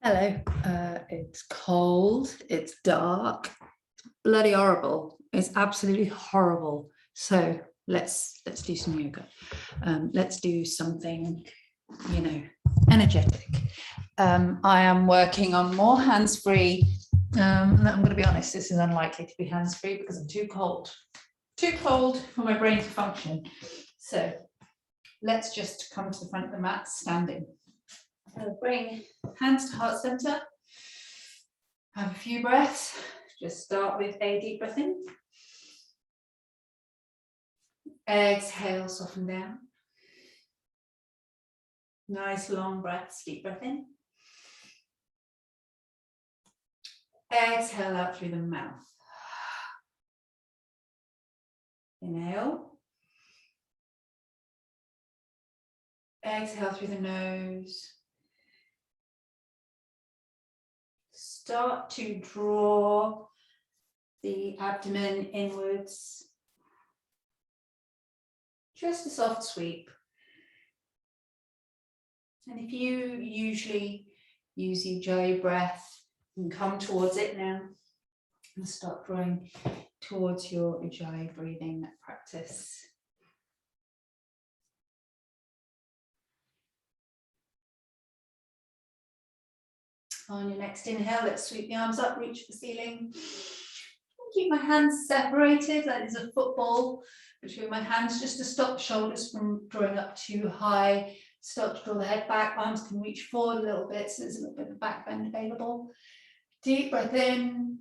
Hello, it's cold, it's dark, it's bloody horrible. It's absolutely horrible. So let's do some yoga. Let's do something, energetic. I am working on more hands-free. And I'm going to be honest, this is unlikely to be hands-free because I'm too cold for my brain to function. So let's just come to the front of the mat standing. Bring hands to heart center. Have a few breaths. Just start with a deep breath in. Exhale, soften down. Nice long breaths, deep breath in. Exhale out through the mouth. Inhale. Exhale through the nose. Start to draw the abdomen inwards. Just a soft sweep. And if you usually use the Ujjayi breath, you can come towards it now and start drawing towards your Ujjayi breathing practice. On your next inhale, let's sweep the arms up, reach for the ceiling. Keep my hands separated, that is a football between my hands, just to stop the shoulders from drawing up too high. Start to draw the head back, arms can reach forward a little bit, so there's a little bit of back bend available. Deep breath in,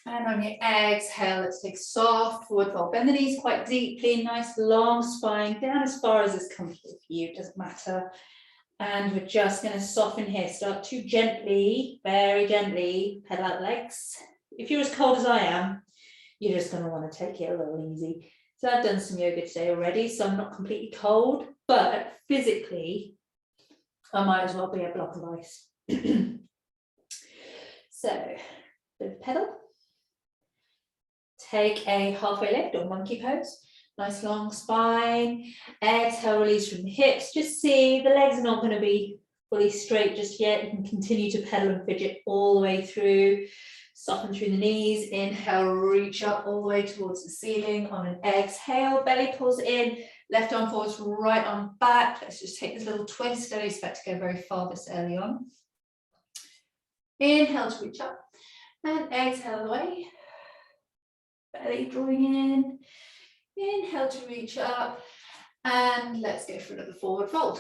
and on your exhale, let's take soft forward fold. Bend the knees quite deeply, nice long spine, down as far as is comfortable for you, it doesn't matter. And we're just going to soften here. Start to gently, very gently, pedal out the legs. If you're as cold as I am, you're just going to want to take it a little easy. So I've done some yoga today already, so I'm not completely cold, but physically, I might as well be a block of ice. So, bit of pedal. Take a halfway lift or monkey pose. Nice long spine. Exhale, release from the hips. Just see the legs are not going to be fully straight just yet. You can continue to pedal and fidget all the way through. Soften through the knees. Inhale, reach up all the way towards the ceiling. On an exhale, belly pulls in. Left arm forwards, right arm back. Let's just take this little twist. Don't expect to go very far this early on. Inhale to reach up. And exhale away. Belly drawing in. Inhale to reach up, and let's go for another forward fold.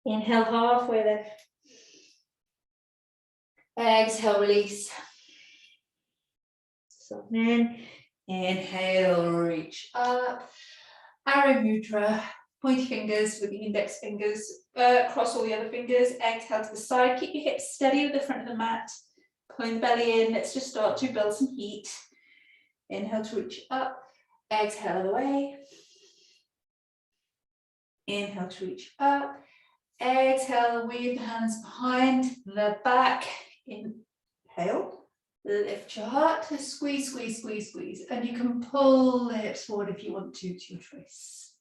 Inhale, halfway lift. Exhale, release. Soften in. Inhale, reach up. Arrow mudra. Pointy fingers with the index fingers. Cross all the other fingers. Exhale to the side. Keep your hips steady with the front of the mat. Pulling the belly in. Let's just start to build some heat. Inhale to reach up, exhale away. Inhale to reach up, exhale, weave the hands behind the back. Inhale, lift your heart, squeeze, squeeze, squeeze, squeeze. And you can pull the hips forward if you want to your choice.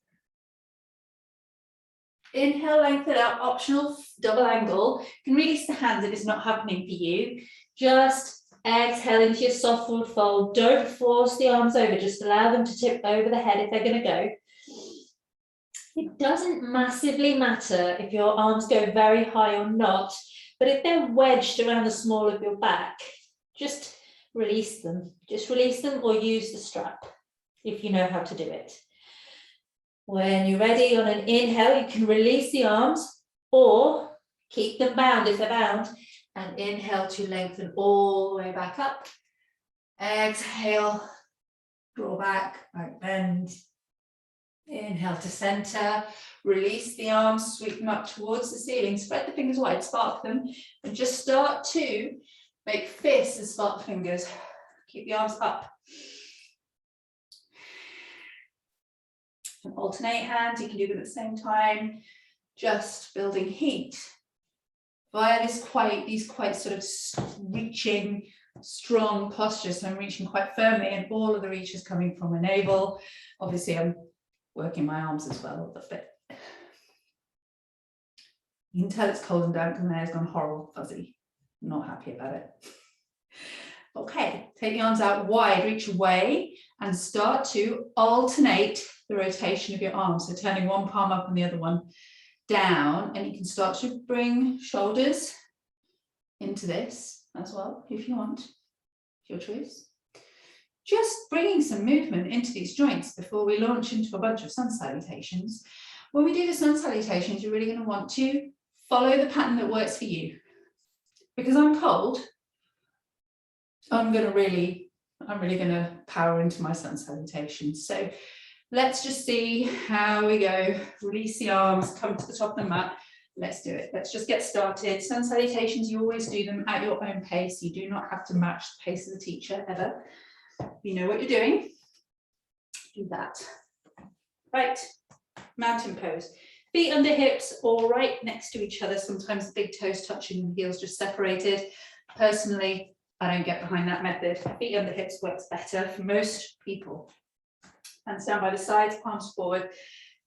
Inhale, lengthen out, optional double angle. You can release the hands if it's not happening for you. Just exhale into your soft forward fold. Don't force the arms over, just allow them to tip over the head if they're going to go. It doesn't massively matter if your arms go very high or not, but if they're wedged around the small of your back, just release them. Just release them or use the strap if you know how to do it. When you're ready, on an inhale, you can release the arms or keep them bound if they're bound. And inhale to lengthen all the way back up. Exhale, draw back, right bend. Inhale to center, release the arms, sweep them up towards the ceiling, spread the fingers wide, spark them, and just start to make fists and spark the fingers. Keep the arms up. And alternate hands, you can do them at the same time, just building heat. Via these quite sort of reaching, strong postures. So I'm reaching quite firmly, and all of the reach is coming from my navel. Obviously, I'm working my arms as well a little bit. You can tell it's cold and damp because my hair's gone horrible fuzzy. I'm not happy about it. Okay, take the arms out wide, reach away and start to alternate the rotation of your arms. So turning one palm up and the other one down, and you can start to bring shoulders into this as well if you want, your choice. Just bringing some movement into these joints before we launch into a bunch of sun salutations. When we do the sun salutations, you're really going to want to follow the pattern that works for you. Because I'm cold, I'm really going to power into my sun salutations. So let's just see how we go. Release the arms, come to the top of the mat. Let's do it. Let's just get started. Sun salutations, you always do them at your own pace. You do not have to match the pace of the teacher ever. You know what you're doing. Do that. Right, mountain pose. Feet under hips or right next to each other. Sometimes the big toes touching and the heels just separated. Personally, I don't get behind that method. Feet under hips works better for most people. Hands down by the sides, palms forward.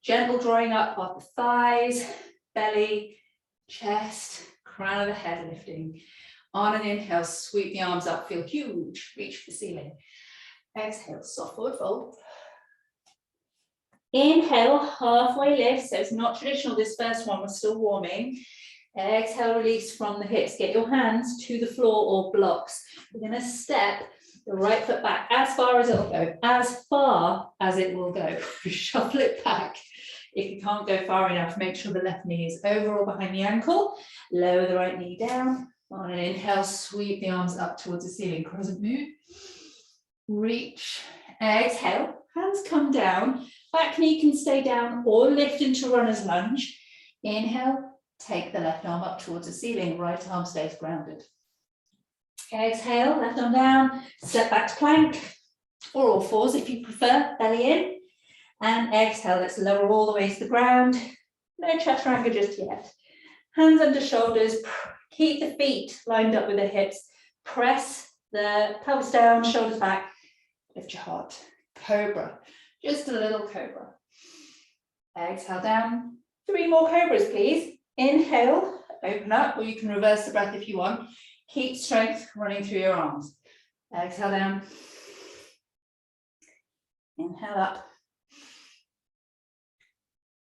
Gentle drawing up of the thighs, belly, chest, crown of the head lifting. On an inhale, sweep the arms up, feel huge, reach for the ceiling. Exhale, soft forward fold. Inhale, halfway lift. So it's not traditional, this first one, we're still warming. Exhale, release from the hips. Get your hands to the floor or blocks. We're going to step the right foot back as far as it'll go, as far as it will go. Shuffle it back. If you can't go far enough, make sure the left knee is over or behind the ankle. Lower the right knee down. On an inhale, sweep the arms up towards the ceiling, crescent moon. Reach. Exhale, hands come down. Back knee can stay down or lift into runner's lunge. Inhale, take the left arm up towards the ceiling, right arm stays grounded. Exhale, left arm down, step back to plank, or all fours if you prefer, belly in. And exhale, let's lower all the way to the ground. No chaturanga just yet. Hands under shoulders, keep the feet lined up with the hips. Press the pelvis down, shoulders back, lift your heart. Cobra, just a little cobra. Exhale down. 3 more cobras, please. Inhale, open up, or you can reverse the breath if you want. Keep strength running through your arms. Exhale down. Inhale up.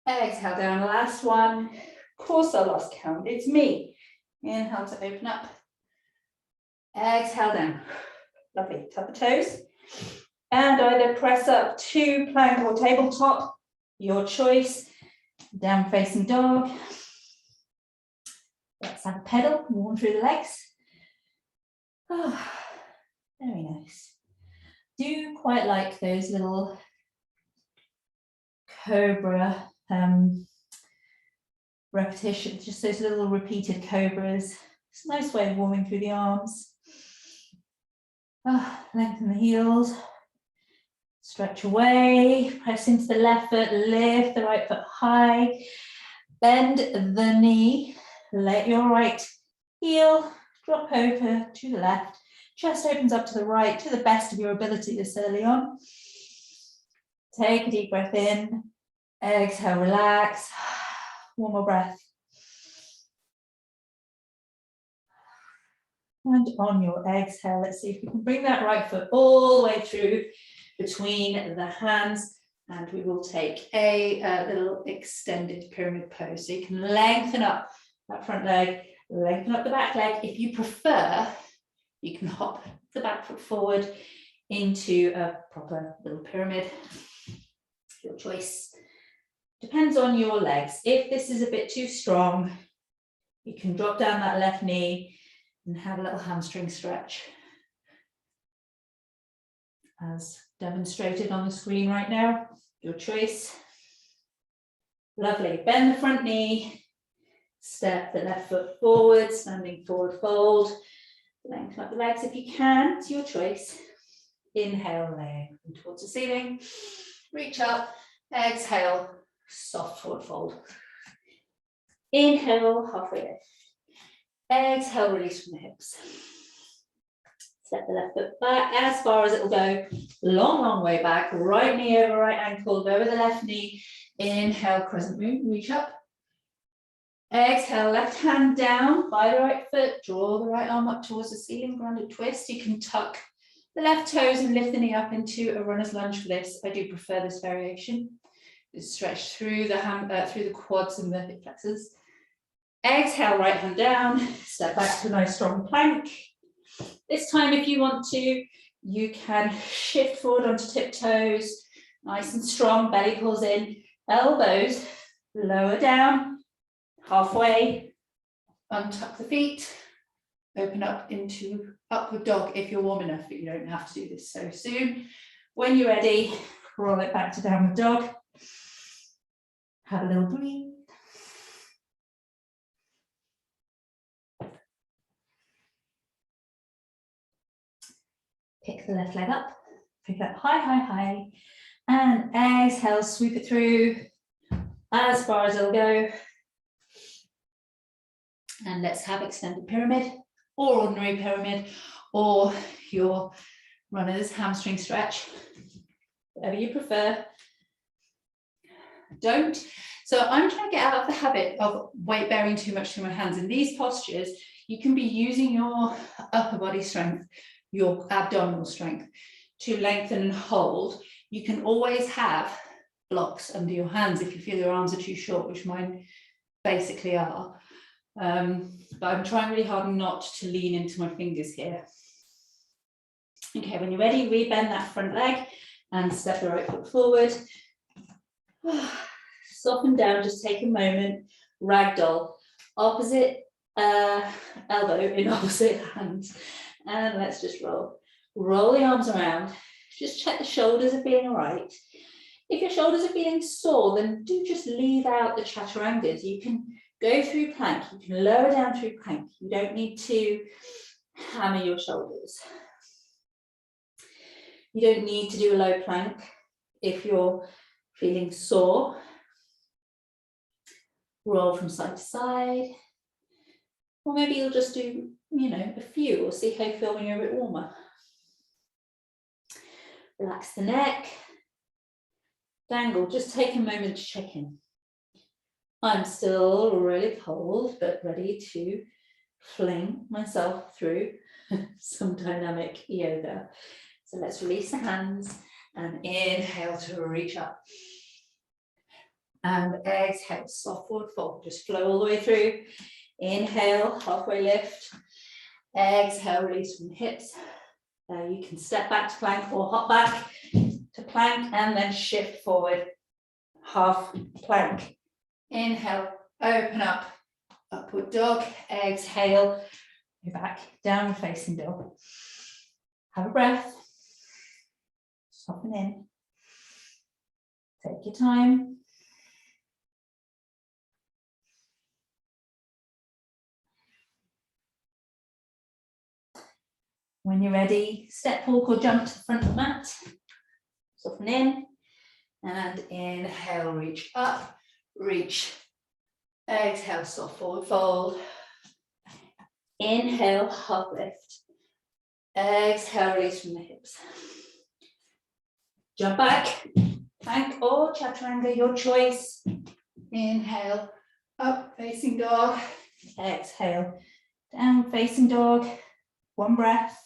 Exhale down, last one. Of course I lost count, it's me. Inhale to open up. Exhale down. Lovely, tap the toes. And either press up to plank or tabletop, your choice. Down facing dog. Let's have a pedal, warm through the legs. Oh, very nice. Do quite like those little cobra repetitions, just those little repeated cobras. It's a nice way of warming through the arms. Lengthen the heels. Stretch away, press into the left foot, lift the right foot high. Bend the knee, let your right heel drop over to the left. Chest opens up to the right to the best of your ability this early on. Take a deep breath in. Exhale, relax. One more breath. And on your exhale, let's see if we can bring that right foot all the way through between the hands. And we will take a little extended pyramid pose. So you can lengthen up that front leg, lengthen up the back leg. If you prefer, you can hop the back foot forward into a proper little pyramid. Your choice. Depends on your legs. If this is a bit too strong, you can drop down that left knee and have a little hamstring stretch, as demonstrated on the screen right now. Your choice. Lovely. Bend the front knee, step the left foot forward, standing forward fold. Lengthen up the legs if you can. It's your choice. Inhale, leg towards the ceiling. Reach up. Exhale, soft forward fold. Inhale, halfway lift. Exhale, release from the hips. Step the left foot back as far as it will go. Long, long way back. Right knee over right ankle, over the left knee. Inhale, crescent moon, reach up. Exhale, left hand down by the right foot, draw the right arm up towards the ceiling, grounded twist. You can tuck the left toes and lift the knee up into a runner's lunge for this. I do prefer this variation. Just stretch through the through the quads and the hip flexors. Exhale, right hand down, step back to a nice strong plank. This time, if you want to, you can shift forward onto tiptoes, nice and strong, belly pulls in, elbows lower down, halfway, untuck the feet, open up into upward dog if you're warm enough, but you don't have to do this so soon. When you're ready, roll it back to downward dog. Have a little breathe. Pick the left leg up, pick it up high, high, high, and exhale, sweep it through as far as it'll go. And let's have extended pyramid or ordinary pyramid or your runner's hamstring stretch, whatever you prefer. Don't. So I'm trying to get out of the habit of weight bearing too much through my hands. In these postures, you can be using your upper body strength, your abdominal strength to lengthen and hold. You can always have blocks under your hands if you feel your arms are too short, which mine basically are. But I'm trying really hard not to lean into my fingers here. Okay, when you're ready, rebend that front leg and step the right foot forward. Soften down, just take a moment, ragdoll, opposite elbow in opposite hands. And let's just roll. Roll the arms around. Just check the shoulders are feeling all right. If your shoulders are feeling sore, then do just leave out the chaturangas. You can go through plank. You can lower down through plank. You don't need to hammer your shoulders. You don't need to do a low plank if you're feeling sore. Roll from side to side. Or maybe you'll just do, a few, or see how you feel when you're a bit warmer. Relax the neck. Dangle, just take a moment to check in. I'm still really cold, but ready to fling myself through some dynamic yoga. So let's release the hands and inhale to reach up. And exhale, soft forward fold, just flow all the way through. Inhale, halfway lift. Exhale, release from the hips. You can step back to plank or hop back to plank and then shift forward, half plank. Inhale, open up, upward dog. Exhale, go back, downward facing dog. Have a breath. Soften in. Take your time. When you're ready, step, walk or jump to the front of the mat. Soften in and inhale, reach up, reach. Exhale, soft forward fold. Inhale, half lift. Exhale, release from the hips. Jump back, plank or chaturanga, your choice. Inhale, up facing dog. Exhale, down facing dog. One breath.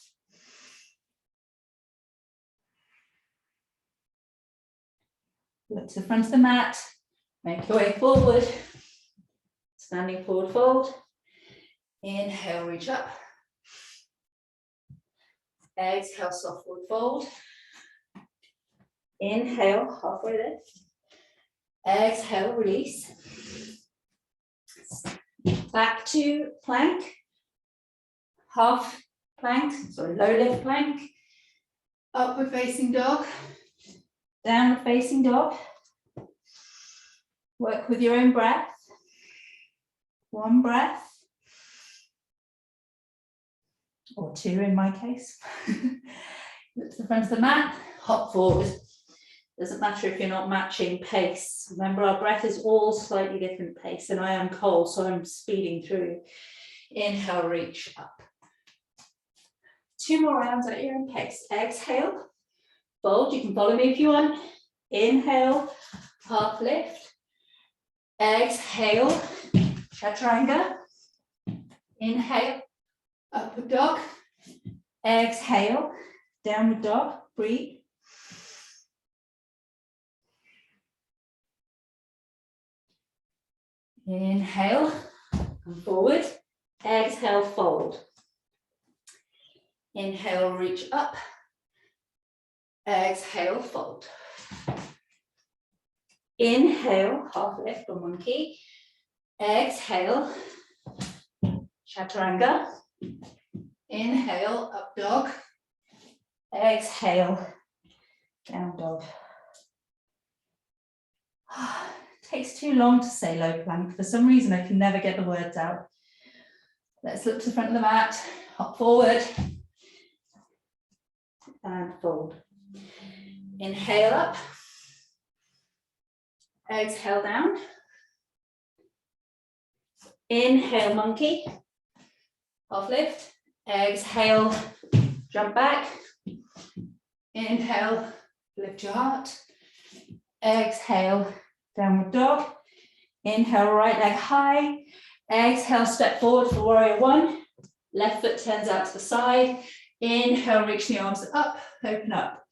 Look to the front of the mat. Make your way forward. Standing forward fold. Inhale, reach up. Exhale, soft forward fold. Inhale, halfway lift. Exhale, release. Back to plank. Half plank, sorry, low lift plank. Upward facing dog. Downward facing dog. Work with your own breath. One breath. Or two in my case. Look to the front of the mat, hop forward. Doesn't matter if you're not matching pace. Remember, our breath is all slightly different pace, and I am cold, so I'm speeding through. Inhale, reach up. 2 more rounds at your own pace. Exhale, fold. You can follow me if you want. Inhale, half lift. Exhale, chaturanga. Inhale, upward dog. Exhale, downward dog. Breathe. Inhale, come forward. Exhale, fold. Inhale, reach up. Exhale, fold. Inhale, half lift for monkey. Exhale, chaturanga. Inhale, up dog. Exhale, down dog. Takes too long to say low plank. For some reason, I can never get the words out. Let's look to the front of the mat, hop forward, and fold. Inhale up. Exhale down. Inhale, monkey. Half lift. Exhale, jump back. Inhale, lift your heart. Exhale, downward dog. Inhale, right leg high. Exhale, step forward for warrior one. Left foot turns out to the side. Inhale, reach the arms up, open up.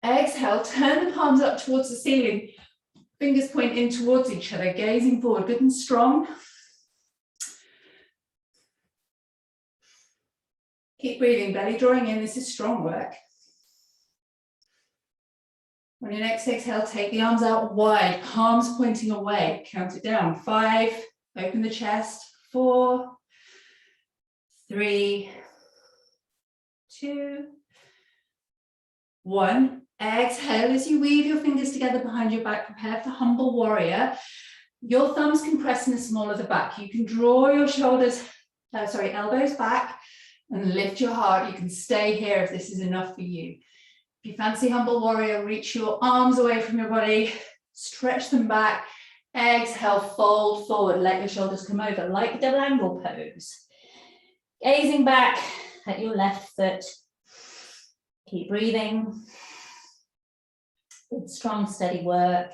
Exhale, turn the palms up towards the ceiling. Fingers point in towards each other, gazing forward, good and strong. Keep breathing, belly drawing in. This is strong work. On your next exhale, take the arms out wide, palms pointing away. Count it down. 5, open the chest. 4, 3, 2, 1. Exhale as you weave your fingers together behind your back. Prepare for humble warrior. Your thumbs can press in the small of the back. You can draw your shoulders, elbows back and lift your heart. You can stay here if this is enough for you. If you fancy humble warrior, reach your arms away from your body, stretch them back. Exhale, fold forward, let your shoulders come over like a double angle pose. Gazing back at your left foot. Keep breathing. Good, strong, steady work.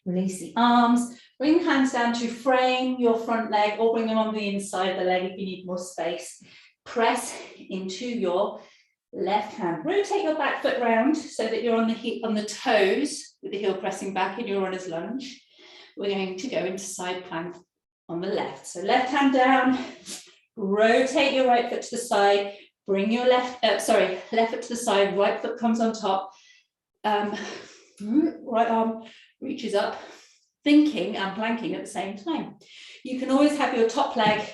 Release the arms. Bring hands down to frame your front leg or bring them on the inside of the leg if you need more space. Press into your left hand. Rotate your back foot round so that you're on the toes with the heel pressing back in your runner's lunge. We're going to go into side plank on the left. So left hand down, rotate your right foot to the side, bring your left foot to the side, right foot comes on top, right arm reaches up, thinking and planking at the same time. You can always have your top leg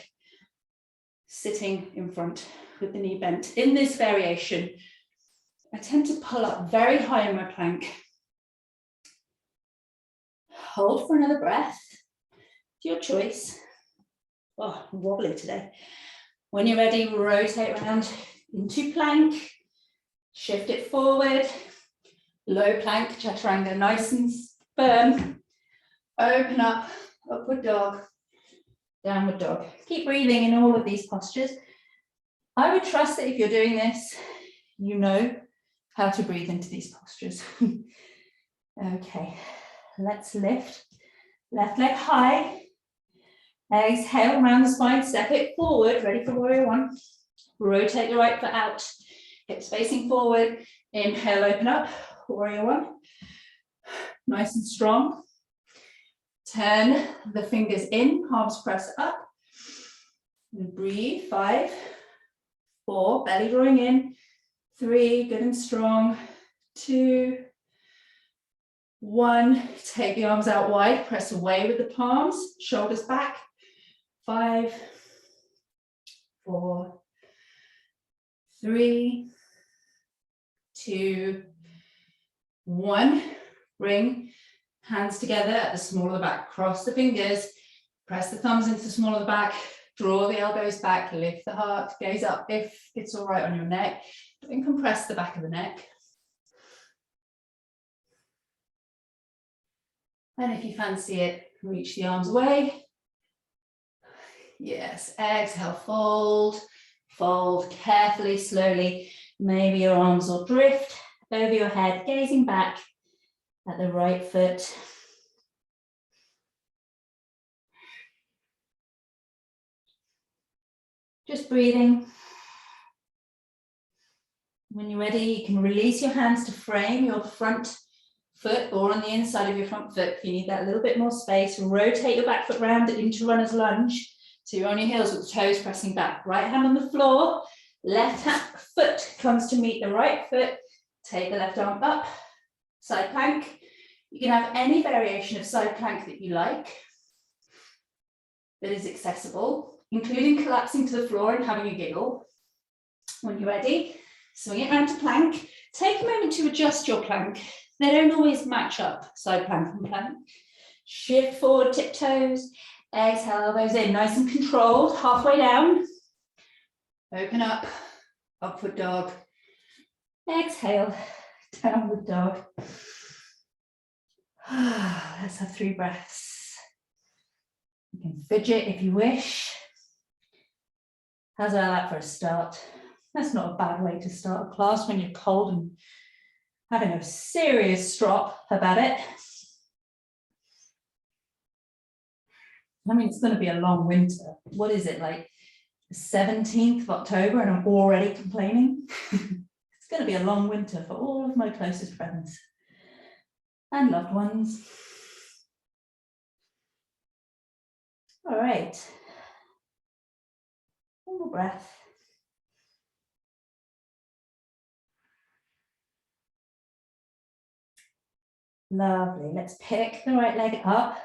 sitting in front with the knee bent. In this variation, I tend to pull up very high in my plank. Hold for another breath. It's your choice. Oh, I'm wobbly today. When you're ready, rotate around into plank. Shift it forward. Low plank, chaturanga, nice and firm. Open up, upward dog, downward dog. Keep breathing in all of these postures. I would trust that if you're doing this, you know how to breathe into these postures. Okay, let's lift. Left leg high. Exhale around the spine, step it forward, ready for warrior one. Rotate your right foot out, hips facing forward. Inhale, open up, warrior one. Nice and strong. Turn the fingers in, palms press up. And breathe, 5, 4, belly drawing in. 3, good and strong. 2, 1, take the arms out wide, press away with the palms, shoulders back. 5, 4, 3, 2, 1. Bring hands together at the small of the back. Cross the fingers, press the thumbs into the small of the back, draw the elbows back, lift the heart, gaze up if it's all right on your neck. Don't compress the back of the neck. And if you fancy it, reach the arms away. Yes, exhale, fold, fold carefully, slowly. Maybe your arms will drift over your head, gazing back at the right foot. Just breathing. When you're ready, you can release your hands to frame your front foot or on the inside of your front foot. If you need that a little bit more space, rotate your back foot round into runner's lunge. So you're on your heels with the toes pressing back. Right hand on the floor, left foot comes to meet the right foot. Take the left arm up, side plank. You can have any variation of side plank that you like that is accessible, including collapsing to the floor and having a giggle. When you're ready, swing it round to plank. Take a moment to adjust your plank. They don't always match up, side plank and plank. Shift forward, tiptoes. Exhale, elbows in, nice and controlled. Halfway down. Open up, upward dog. Exhale, downward dog. Let's have 3 breaths. You can fidget if you wish. How's that for a start? That's not a bad way to start a class when you're cold and having a serious strop about it. I mean, it's going to be a long winter. What is it, like the 17th of October and I'm already complaining? It's going to be a long winter for all of my closest friends and loved ones. All right. One more breath. Lovely. Let's pick the right leg up.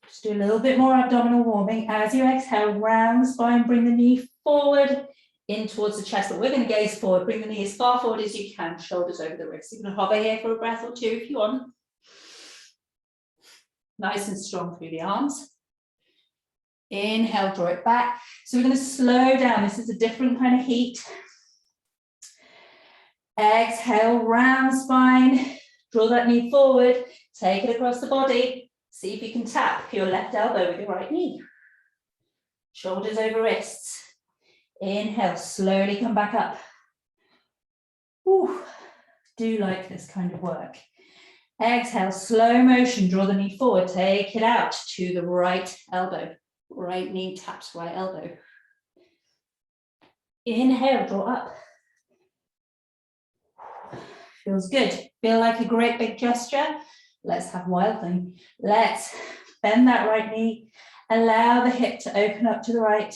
Just do a little bit more abdominal warming. As you exhale, round the spine, bring the knee forward in towards the chest, but we're going to gaze forward. Bring the knee as far forward as you can, shoulders over the wrists. You can hover here for a breath or two if you want. Nice and strong through the arms. Inhale, draw it back. So we're going to slow down. This is a different kind of heat. Exhale, round spine. Draw that knee forward. Take it across the body. See if you can tap your left elbow with your right knee. Shoulders over wrists. Inhale, slowly come back up. Ooh, do like this kind of work. Exhale, slow motion, draw the knee forward, take it out to the right elbow. Right knee taps right elbow. Inhale, draw up. Feels good. Feel like a great big gesture. Let's have wild thing. Let's bend that right knee. Allow the hip to open up to the right.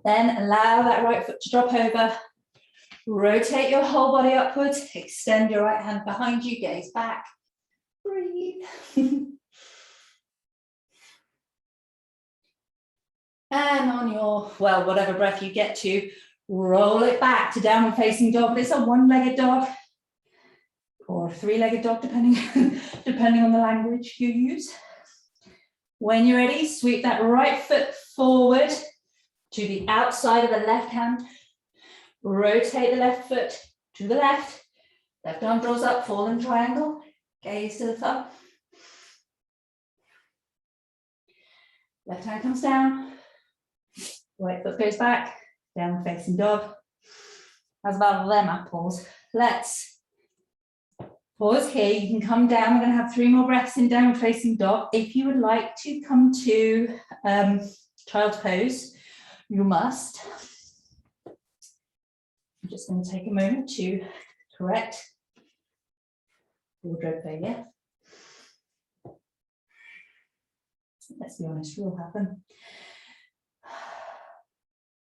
Then allow that right foot to drop over. Rotate your whole body upwards. Extend your right hand behind you. Gaze back. Breathe. And on your, well, whatever breath you get to, roll it back to downward facing dog. It's a one-legged dog or three-legged dog, depending on the language you use. When you're ready, sweep that right foot forward to the outside of the left hand. Rotate the left foot to the left. Left arm draws up, fallen triangle. Gaze to the thumb. Left hand comes down. Right foot goes back. Downward facing dog. How's about them apples? Let's pause here. You can come down. We're going to have 3 more breaths in downward facing dog. If you would like to come to child's pose, you must. I'm just going to take a moment to correct wardrobe failure. Let's be honest, it will happen.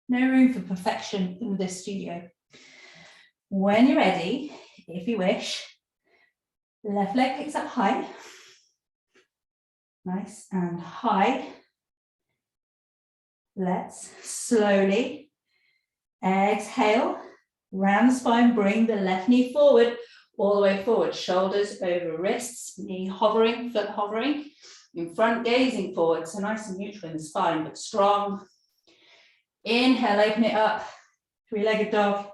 No room for perfection in this studio. When you're ready, if you wish, left leg picks up high. Nice and high. Let's slowly exhale, round the spine, bring the left knee forward, all the way forward, shoulders over wrists, knee hovering, foot hovering, in front gazing forward, so nice and neutral in the spine, but strong. Inhale, open it up, 3-legged dog.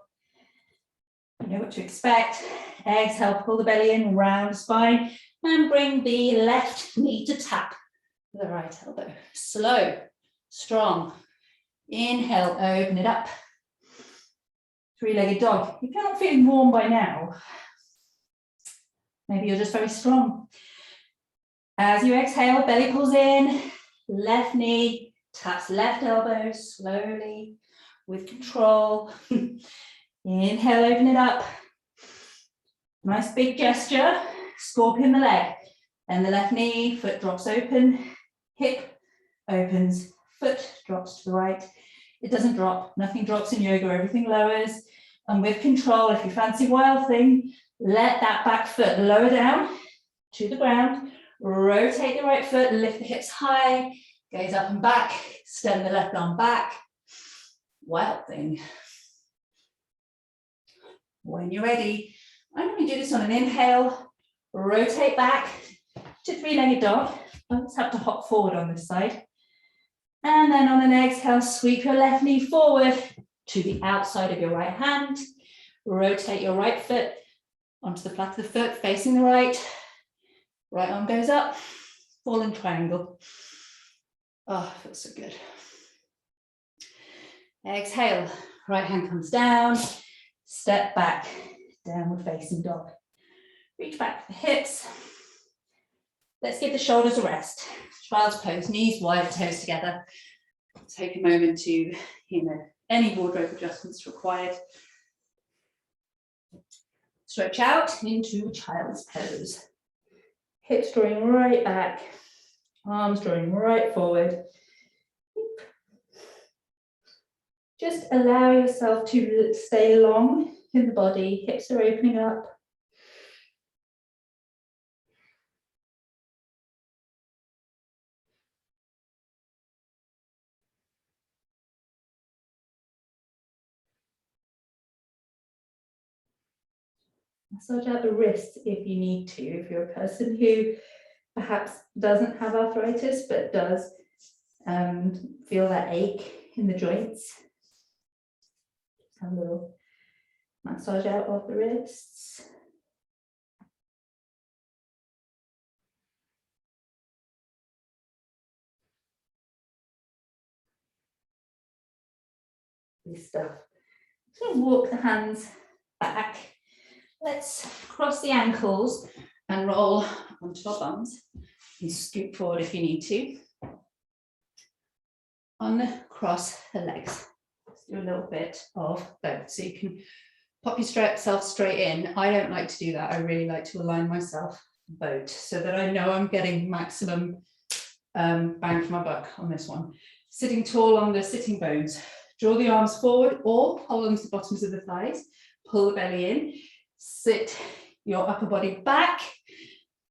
You know what to expect. Exhale, pull the belly in, round the spine, and bring the left knee to tap the right elbow. Slow, strong. Inhale, open it up. 3-legged dog. If you're not feeling warm by now, maybe you're just very strong. As you exhale, belly pulls in, left knee Taps left elbow slowly with control. Inhale, open it up. Nice big gesture. Scorpion the leg. And the left knee, foot drops open, hip opens, foot drops to the right. It doesn't drop, nothing drops in yoga, everything lowers. And with control, if you fancy wild thing, let that back foot lower down to the ground, rotate the right foot, lift the hips high, gaze up and back, extend the left arm back. Wild thing. When you're ready, I'm going to do this on an inhale, rotate back to three-legged dog. I just have to hop forward on this side. And then on an exhale, sweep your left knee forward to the outside of your right hand. Rotate your right foot onto the flat of the foot, facing the right. Right arm goes up, falling triangle. Oh, feels so good. Exhale, right hand comes down, step back, downward facing dog. Reach back for the hips. Let's give the shoulders a rest. Child's pose, knees wide, toes together. Take a moment to, any wardrobe adjustments required. Stretch out into child's pose. Hips drawing right back, arms drawing right forward. Just allow yourself to stay long in the body, hips are opening up. Massage out the wrists if you need to, if you're a person who perhaps doesn't have arthritis but does feel that ache in the joints. Just have a little massage out of the wrists. This stuff. So walk the hands back. Let's cross the ankles and roll onto our bums. You scoot forward if you need to. Uncross the legs. Let's do a little bit of both. So you can pop yourself straight in. I don't like to do that. I really like to align myself boat so that I know I'm getting maximum bang for my buck on this one. Sitting tall on the sitting bones. Draw the arms forward or hold onto the bottoms of the thighs. Pull the belly in. Sit your upper body back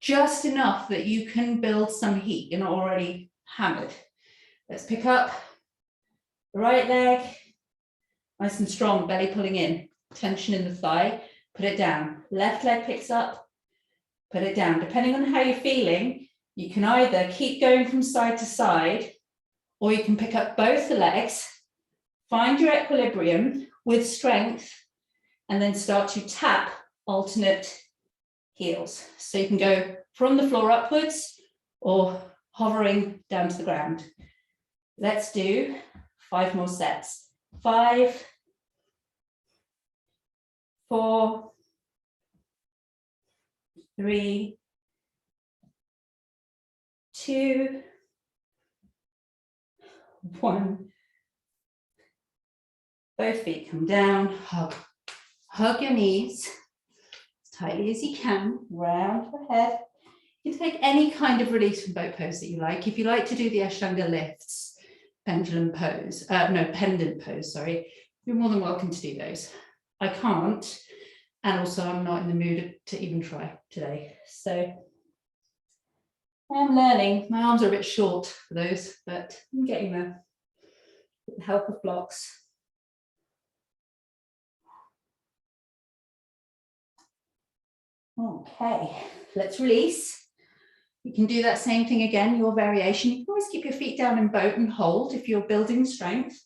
just enough that you can build some heat. You're not already hammered. Let's pick up the right leg, nice and strong, belly pulling in, tension in the thigh, put it down. Left leg picks up, put it down. Depending on how you're feeling, you can either keep going from side to side, or you can pick up both the legs, find your equilibrium with strength, and then start to tap alternate heels. So you can go from the floor upwards or hovering down to the ground. Let's do 5 more sets. 5, 4, 3, 2, 1. Both feet come down, hug. Hug your knees as tightly as you can, round the head. You can take any kind of release from boat pose that you like. If you like to do the Ashtanga lifts, pendant pose, sorry, you're more than welcome to do those. I can't, and also I'm not in the mood to even try today. So I'm learning. My arms are a bit short for those, but I'm getting there with the help of blocks. Okay, let's release. You can do that same thing again, your variation. You can always keep your feet down in boat and hold if you're building strength.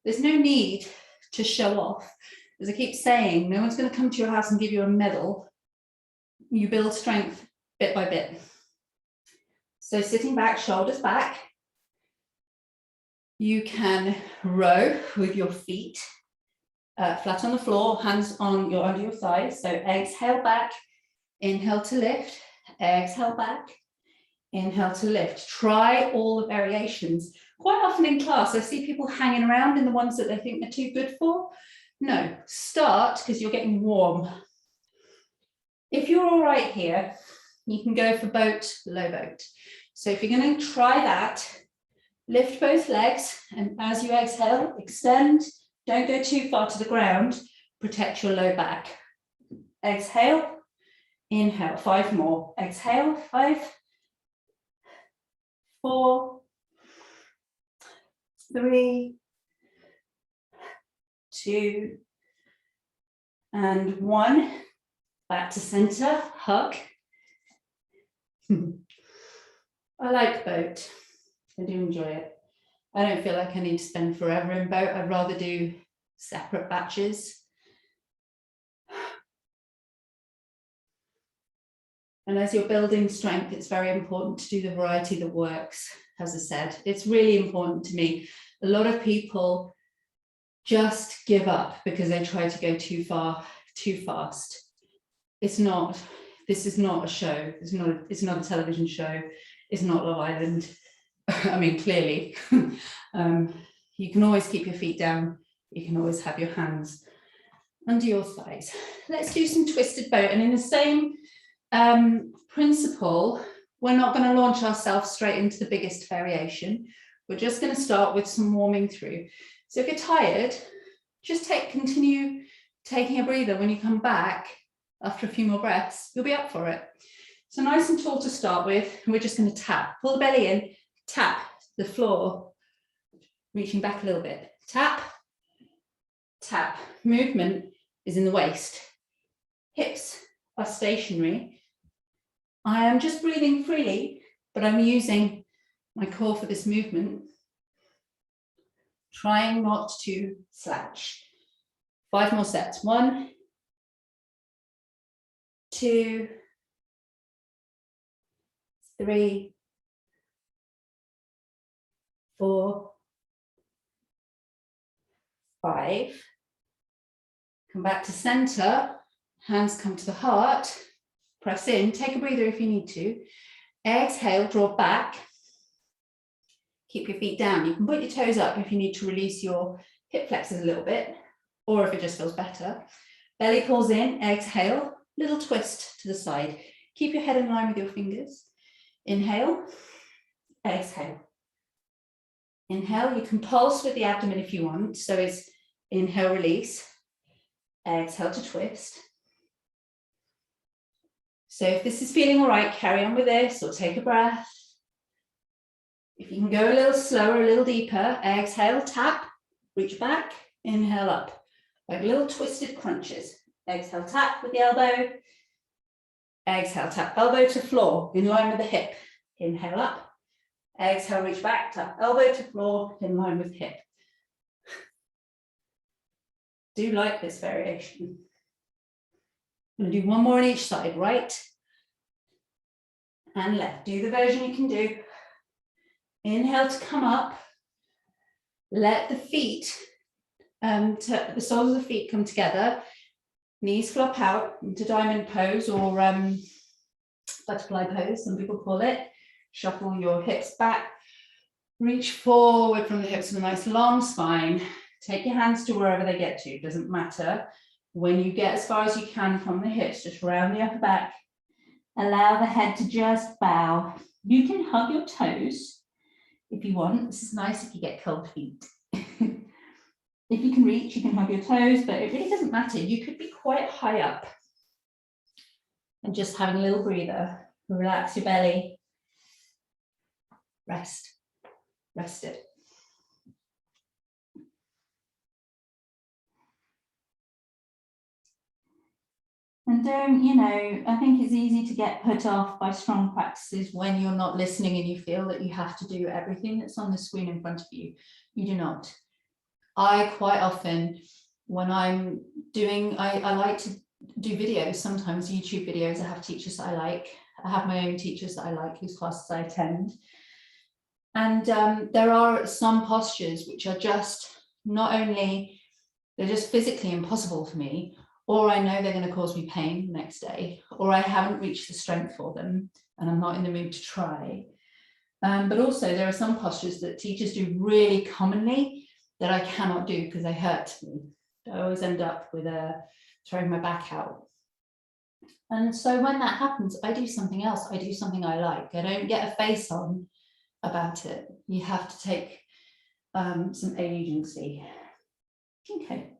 There's no need to show off. As I keep saying, no one's going to come to your house and give you a medal. You build strength bit by bit. So sitting back, shoulders back. You can row with your feet flat on the floor, hands on under your thighs. So exhale back, inhale to lift, exhale back, Inhale to lift. Try all the variations. Quite often in class, I see people hanging around in the ones that they think they're too good for. No, start because you're getting warm. If you're all right here, you can go for boat, low boat. So if you're going to try that, lift both legs, and as you exhale, extend. Don't go too far to the ground. Protect your low back. Exhale, inhale, 5 more. Exhale, 5, 4, 3, 2, and 1. Back to center, hug. I like boat. I do enjoy it. I don't feel like I need to spend forever in boat. I'd rather do separate batches. And as you're building strength, it's very important to do the variety that works. As I said, it's really important to me. A lot of people just give up because they try to go too far, too fast. This is not a show. It's not a television show. It's not Love Island. I mean, clearly, you can always keep your feet down. You can always have your hands under your thighs. Let's do some twisted boat. And in the same principle, we're not going to launch ourselves straight into the biggest variation. We're just going to start with some warming through. So if you're tired, just continue taking a breather. When you come back after a few more breaths, you'll be up for it. So nice and tall to start with. And we're just going to tap, pull the belly in, tap the floor, reaching back a little bit. Tap, tap. Movement is in the waist. Hips are stationary. I am just breathing freely, but I'm using my core for this movement. Trying not to slouch. 5 more sets. 1, 2, 3, 4, 5. Come back to center. Hands come to the heart. Press in. Take a breather if you need to. Exhale, draw back. Keep your feet down. You can put your toes up if you need to release your hip flexors a little bit, or if it just feels better. Belly pulls in, exhale, little twist to the side. Keep your head in line with your fingers. Inhale, exhale. Inhale, you can pulse with the abdomen if you want. So it's inhale, release. Exhale to twist. So if this is feeling all right, carry on with this or take a breath. If you can go a little slower, a little deeper, exhale, tap, reach back, inhale up, like little twisted crunches. Exhale, tap with the elbow. Exhale, tap elbow to floor, in line with the hip. Inhale up. Exhale, reach back, tap elbow to floor, in line with hip. Do like this variation. I'm going to do 1 more on each side, right and left. Do the version you can do. Inhale to come up. Let the feet, the soles of the feet come together. Knees flop out into diamond pose or butterfly pose, some people call it. Shuffle your hips back. Reach forward from the hips with a nice long spine. Take your hands to wherever they get to. It doesn't matter. When you get as far as you can from the hips, just round the upper back. Allow the head to just bow. You can hug your toes if you want. This is nice if you get cold feet. If you can reach, you can hug your toes, but it really doesn't matter. You could be quite high up. And just having a little breather. Relax your belly. Rest. Rest it. And don't, I think it's easy to get put off by strong practices when you're not listening and you feel that you have to do everything that's on the screen in front of you. You do not. I quite often, when I'm doing, I like to do videos, sometimes YouTube videos. I have teachers that I like. I have my own teachers that I like, whose classes I attend. And there are some postures which are just not only, they're just physically impossible for me, or I know they're going to cause me pain the next day, or I haven't reached the strength for them. and I'm not in the mood to try. But also there are some postures that teachers do really commonly that I cannot do because they hurt me. I always end up with throwing my back out. And so when that happens, I do something else. I do something I like. I don't get a face on about it. You have to take some agency. Okay,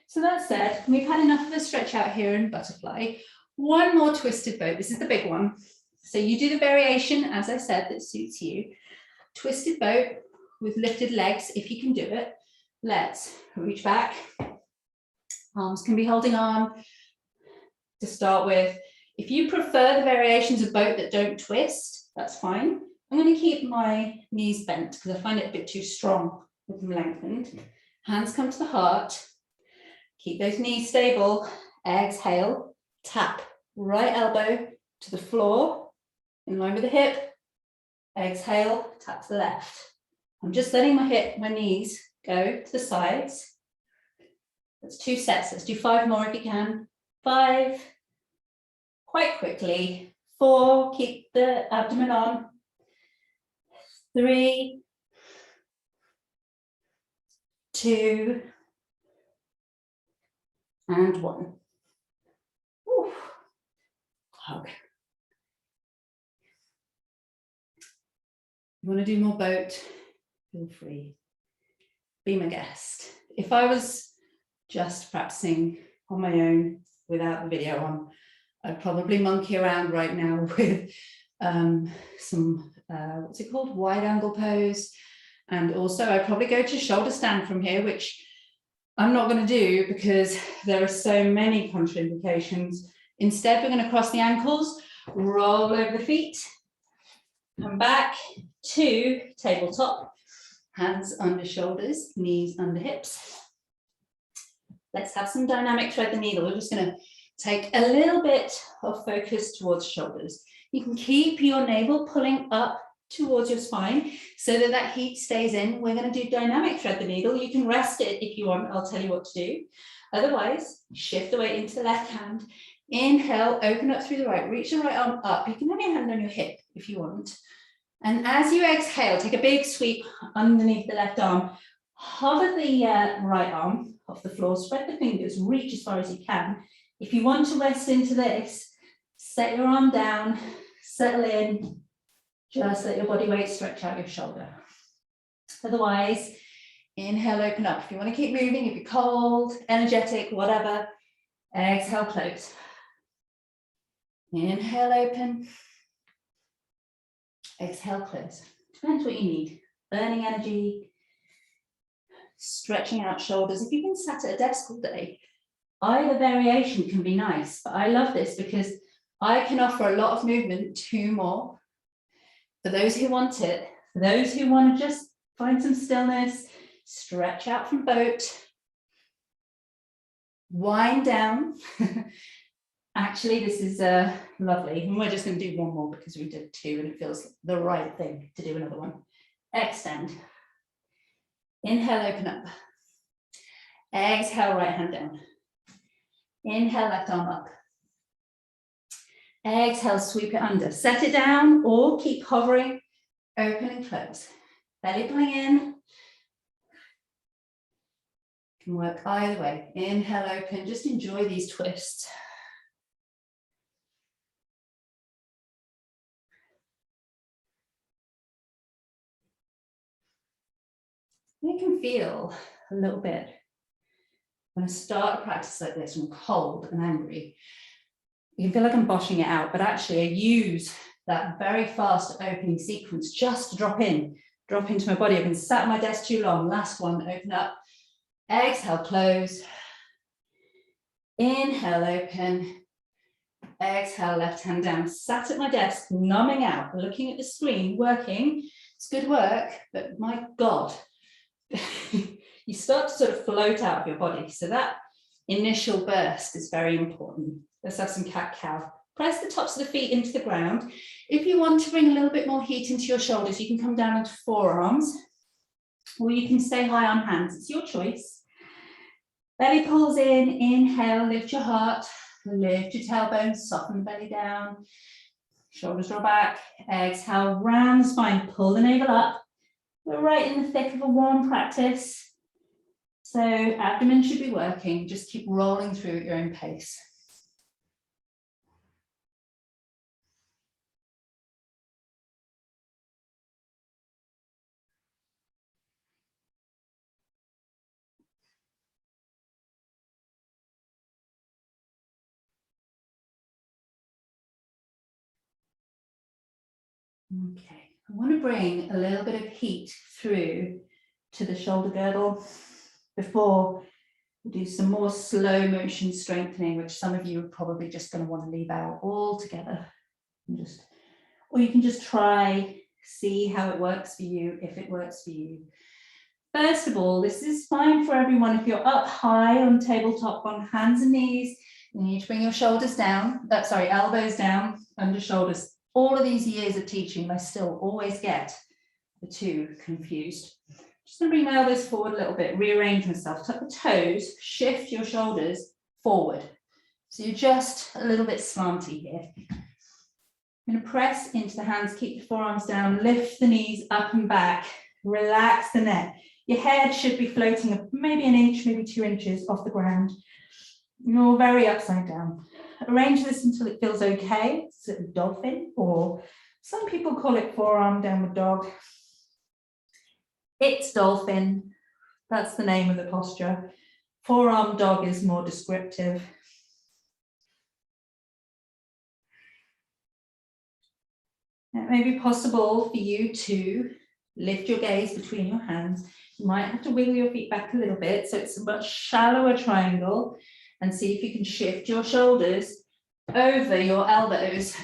so that said, we've had enough of a stretch out here in butterfly. One more twisted boat. This is the big one. So you do the variation, as I said, that suits you. Twisted boat with lifted legs, if you can do it. Let's reach back. Arms can be holding on to start with. If you prefer the variations of boat that don't twist, that's fine. I'm going to keep my knees bent because I find it a bit too strong with them lengthened. Hands come to the heart. Keep those knees stable. Exhale, tap right elbow to the floor in line with the hip. Exhale, tap to the left. I'm just letting my knees go to the sides. That's 2 sets. Let's do 5 more if you can. 5, quite quickly. 4, keep the abdomen on. 3, 2, and 1. Ooh. Hug. You want to do more boat? Feel free. Be my guest. If I was just practicing on my own without the video on, I'd probably monkey around right now with some, what's it called? Wide angle pose. And also I'd probably go to shoulder stand from here, which I'm not going to do because there are so many contraindications. Instead, we're going to cross the ankles, roll over the feet, come back to tabletop, hands under shoulders, knees under hips. Let's have some dynamic thread the needle. We're just going to take a little bit of focus towards shoulders. You can keep your navel pulling up towards your spine so that that heat stays in. We're going to do dynamic thread the needle. You can rest it if you want. I'll tell you what to do. Otherwise, shift the weight into the left hand. Inhale, open up through the right. Reach the right arm up. You can have your hand on your hip if you want. And as you exhale, take a big sweep underneath the left arm. Hover the right arm off the floor. Spread the fingers. Reach as far as you can. If you want to rest into this, set your arm down. Settle in. Just let your body weight stretch out your shoulder. Otherwise, inhale, open up. If you want to keep moving, if you're cold, energetic, whatever, exhale, close. Inhale, open. Exhale, close. Depends what you need. Burning energy, stretching out shoulders. If you've been sat at a desk all day, either variation can be nice, but I love this because I can offer a lot of movement, 2 more. For those who want it, for those who want to just find some stillness, stretch out from boat, wind down. Actually, this is lovely. And we're just going to do 1 more because we did 2 and it feels the right thing to do another one. Extend. Inhale, open up. Exhale, right hand down. Inhale, left arm up. Exhale, sweep it under. Set it down or keep hovering. Open and close. Belly pulling in. Can work either way. Inhale, open. Just enjoy these twists. You can feel a little bit when I start a practice like this, I'm cold and angry. You can feel like I'm boshing it out, but actually I use that very fast opening sequence just to drop into my body. I've been sat at my desk too long. Last one, open up. Exhale, close. Inhale, open. Exhale, left hand down. Sat at my desk, numbing out, looking at the screen, working. It's good work, but my God, you start to sort of float out of your body. So that initial burst is very important. Let's have some cat-cow. Press the tops of the feet into the ground. If you want to bring a little bit more heat into your shoulders, you can come down onto forearms, or you can stay high on hands. It's your choice. Belly pulls in, inhale, lift your heart, lift your tailbone, soften the belly down. Shoulders draw back, exhale, round the spine, pull the navel up. We're right in the thick of a warm practice. So abdomen should be working, just keep rolling through at your own pace. Okay, I want to bring a little bit of heat through to the shoulder girdle before we do some more slow motion strengthening, which some of you are probably just going to want to leave out altogether. Or you can just try, see how it works for you, if it works for you. First of all, this is fine for everyone. If you're up high on tabletop on hands and knees, you need to bring your shoulders down, elbows down, under shoulders. All of these years of teaching, I still always get the two confused. Just going to bring my elbows forward a little bit, rearrange myself, tuck the toes, shift your shoulders forward. So you're just a little bit slanty here. I'm going to press into the hands, keep the forearms down, lift the knees up and back, relax the neck. Your head should be floating maybe an inch, maybe 2 inches off the ground. You're very upside down. Arrange this until it feels okay. It's a dolphin, or some people call it forearm downward dog. It's dolphin. That's the name of the posture. Forearm dog is more descriptive. It may be possible for you to lift your gaze between your hands. You might have to wiggle your feet back a little bit so it's a much shallower triangle, and see if you can shift your shoulders over your elbows.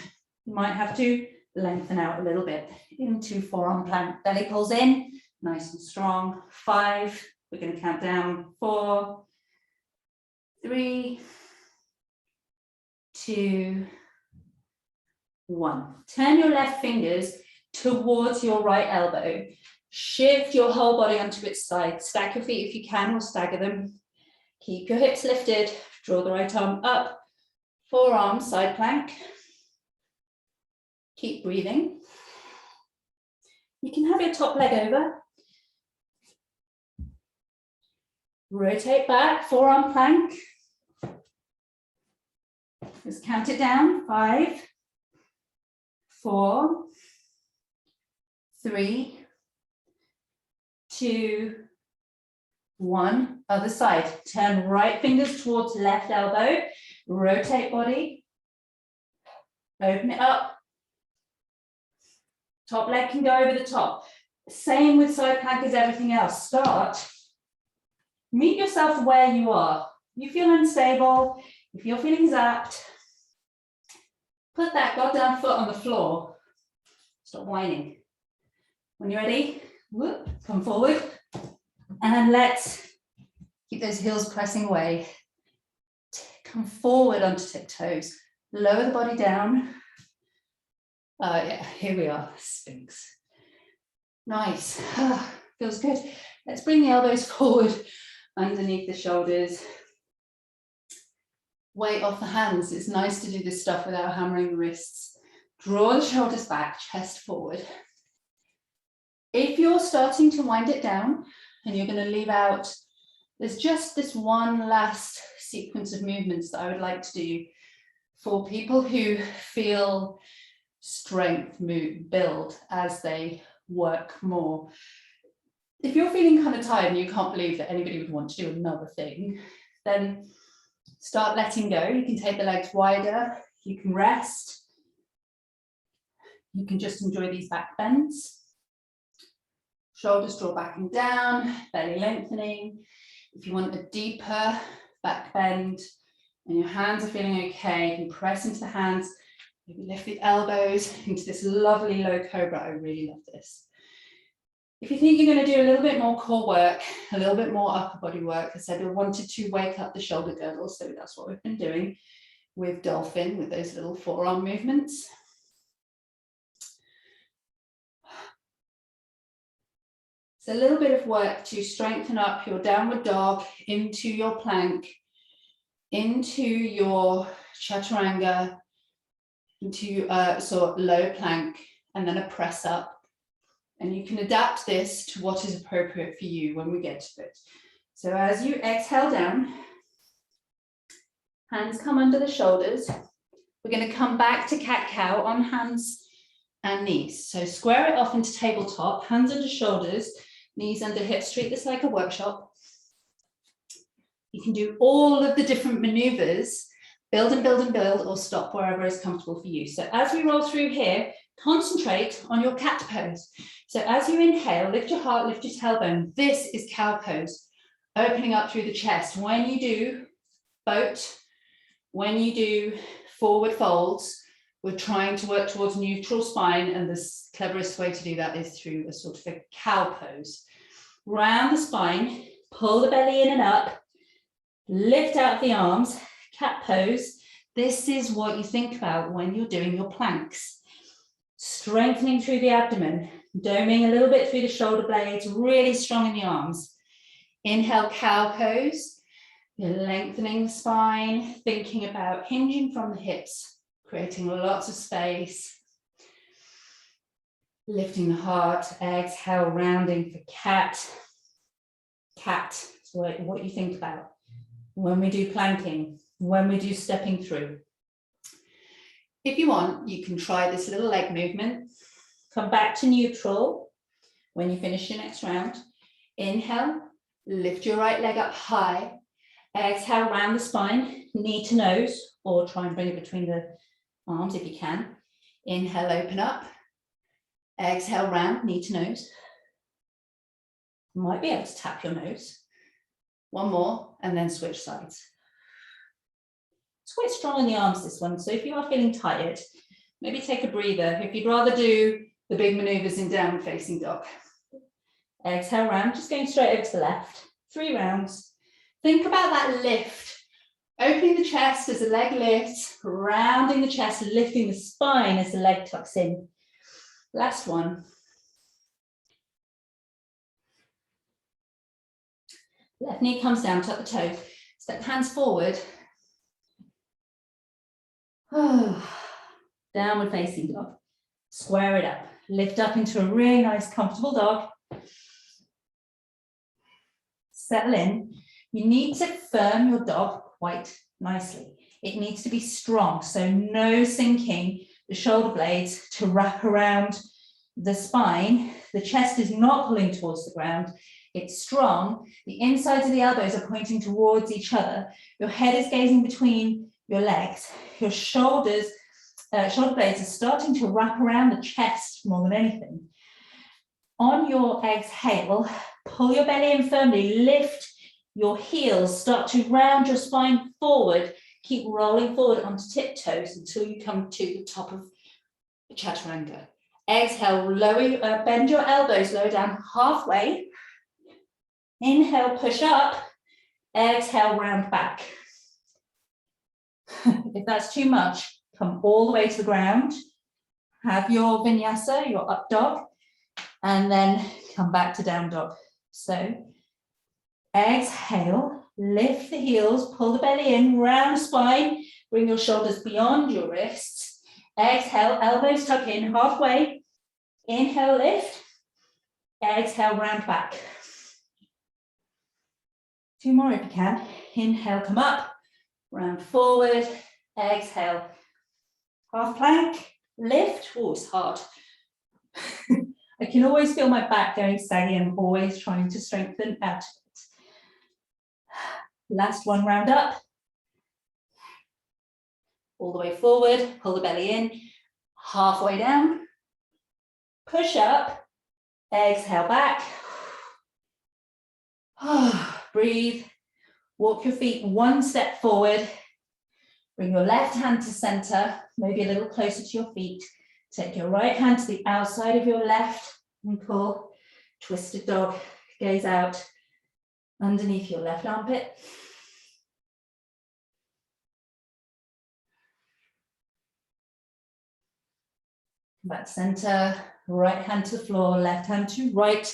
You might have to lengthen out a little bit into forearm plank. Belly pulls in, nice and strong. 5, we're going to count down. 4, 3, 2, 1. Turn your left fingers towards your right elbow. Shift your whole body onto its side. Stack your feet if you can, or stagger them. Keep your hips lifted. Draw the right arm up. Forearm side plank. Keep breathing. You can have your top leg over. Rotate back, forearm plank. Just count it down. 5, 4, 3, 2, 1. Other side. Turn right fingers towards left elbow. Rotate body. Open it up. Top leg can go over the top. Same with side plank as everything else. Start. Meet yourself where you are. You feel unstable. If you're feeling zapped, put that goddamn foot on the floor. Stop whining. When you're ready, whoop, come forward. And let's keep those heels pressing away. Come forward onto tiptoes. Lower the body down. Yeah, here we are, Sphinx. Nice, feels good. Let's bring the elbows forward underneath the shoulders. Weight off the hands. It's nice to do this stuff without hammering the wrists. Draw the shoulders back, chest forward. If you're starting to wind it down and you're going to leave out, there's just this one last sequence of movements that I would like to do for people who feel strength build as they work more. If you're feeling kind of tired and you can't believe that anybody would want to do another thing, then start letting go. You can take the legs wider, you can rest, you can just enjoy these back bends. Shoulders draw back and down, belly lengthening. If you want a deeper back bend and your hands are feeling okay, you can press into the hands, maybe lift the elbows into this lovely low cobra. I really love this. If you think you're going to do a little bit more core work, a little bit more upper body work, I said I wanted to wake up the shoulder girdle, so that's what we've been doing with Dolphin, with those little forearm movements. It's a little bit of work to strengthen up your downward dog into your plank, into your chaturanga, into a sort of low plank and then a press up. And you can adapt this to what is appropriate for you when we get to it. So as you exhale down, hands come under the shoulders. We're going to come back to cat-cow on hands and knees. So square it off into tabletop, hands under shoulders, knees under hips. Treat this like a workshop. You can do all of the different maneuvers, build and build and build, or stop wherever is comfortable for you. So as we roll through here, concentrate on your cat pose. So as you inhale, lift your heart, lift your tailbone. This is cow pose, opening up through the chest. When you do boat, when you do forward folds, we're trying to work towards neutral spine, and the cleverest way to do that is through a sort of a cow pose. Round the spine, pull the belly in and up, lift out the arms, cat pose. This is what you think about when you're doing your planks. Strengthening through the abdomen, doming a little bit through the shoulder blades, really strong in the arms. Inhale, cow pose. You're lengthening the spine, thinking about hinging from the hips, creating lots of space. Lifting the heart, exhale, rounding for cat. Cat is what you think about when we do planking, when we do stepping through. If you want, you can try this little leg movement. Come back to neutral when you finish your next round. Inhale, lift your right leg up high. Exhale, round the spine, knee to nose, or try and bring it between the arms if you can. Inhale, open up. Exhale, round, knee to nose. You might be able to tap your nose. One more, and then switch sides. It's quite strong in the arms, this one. So if you are feeling tired, maybe take a breather. If you'd rather do the big maneuvers in downward facing dog. Exhale, round, just going straight over to the left. 3 rounds. Think about that lift. Opening the chest as the leg lifts, rounding the chest, lifting the spine as the leg tucks in. Last one. Left knee comes down, tuck the toes. Step hands forward. Downward facing dog. Square it up. Lift up into a really nice, comfortable dog. Settle in. You need to firm your dog quite nicely. It needs to be strong, so no sinking the shoulder blades to wrap around the spine. The chest is not pulling towards the ground. It's strong. The insides of the elbows are pointing towards each other. Your head is gazing between your legs. Your shoulder blades are starting to wrap around the chest more than anything. On your exhale, pull your belly in firmly, lift your heels, start to round your spine forward. Keep rolling forward onto tiptoes until you come to the top of the chaturanga. Exhale, bend your elbows, lower down halfway. Inhale, push up. Exhale, round back. If that's too much, come all the way to the ground. Have your vinyasa, your up dog, and then come back to down dog. So exhale, lift the heels, pull the belly in, round the spine, bring your shoulders beyond your wrists. Exhale, elbows tuck in halfway. Inhale, lift. Exhale, round back. 2 more if you can. Inhale, come up, round forward. Exhale, half plank, lift. Oh, it's hard. I can always feel my back going saggy. I'm always trying to strengthen out of it. Last one, round up. All the way forward, pull the belly in, halfway down. Push up, exhale back. Breathe, walk your feet 1 step forward. Bring your left hand to center, maybe a little closer to your feet. Take your right hand to the outside of your left ankle. Twisted dog, gaze out underneath your left armpit. Back to center, right hand to the floor, left hand to right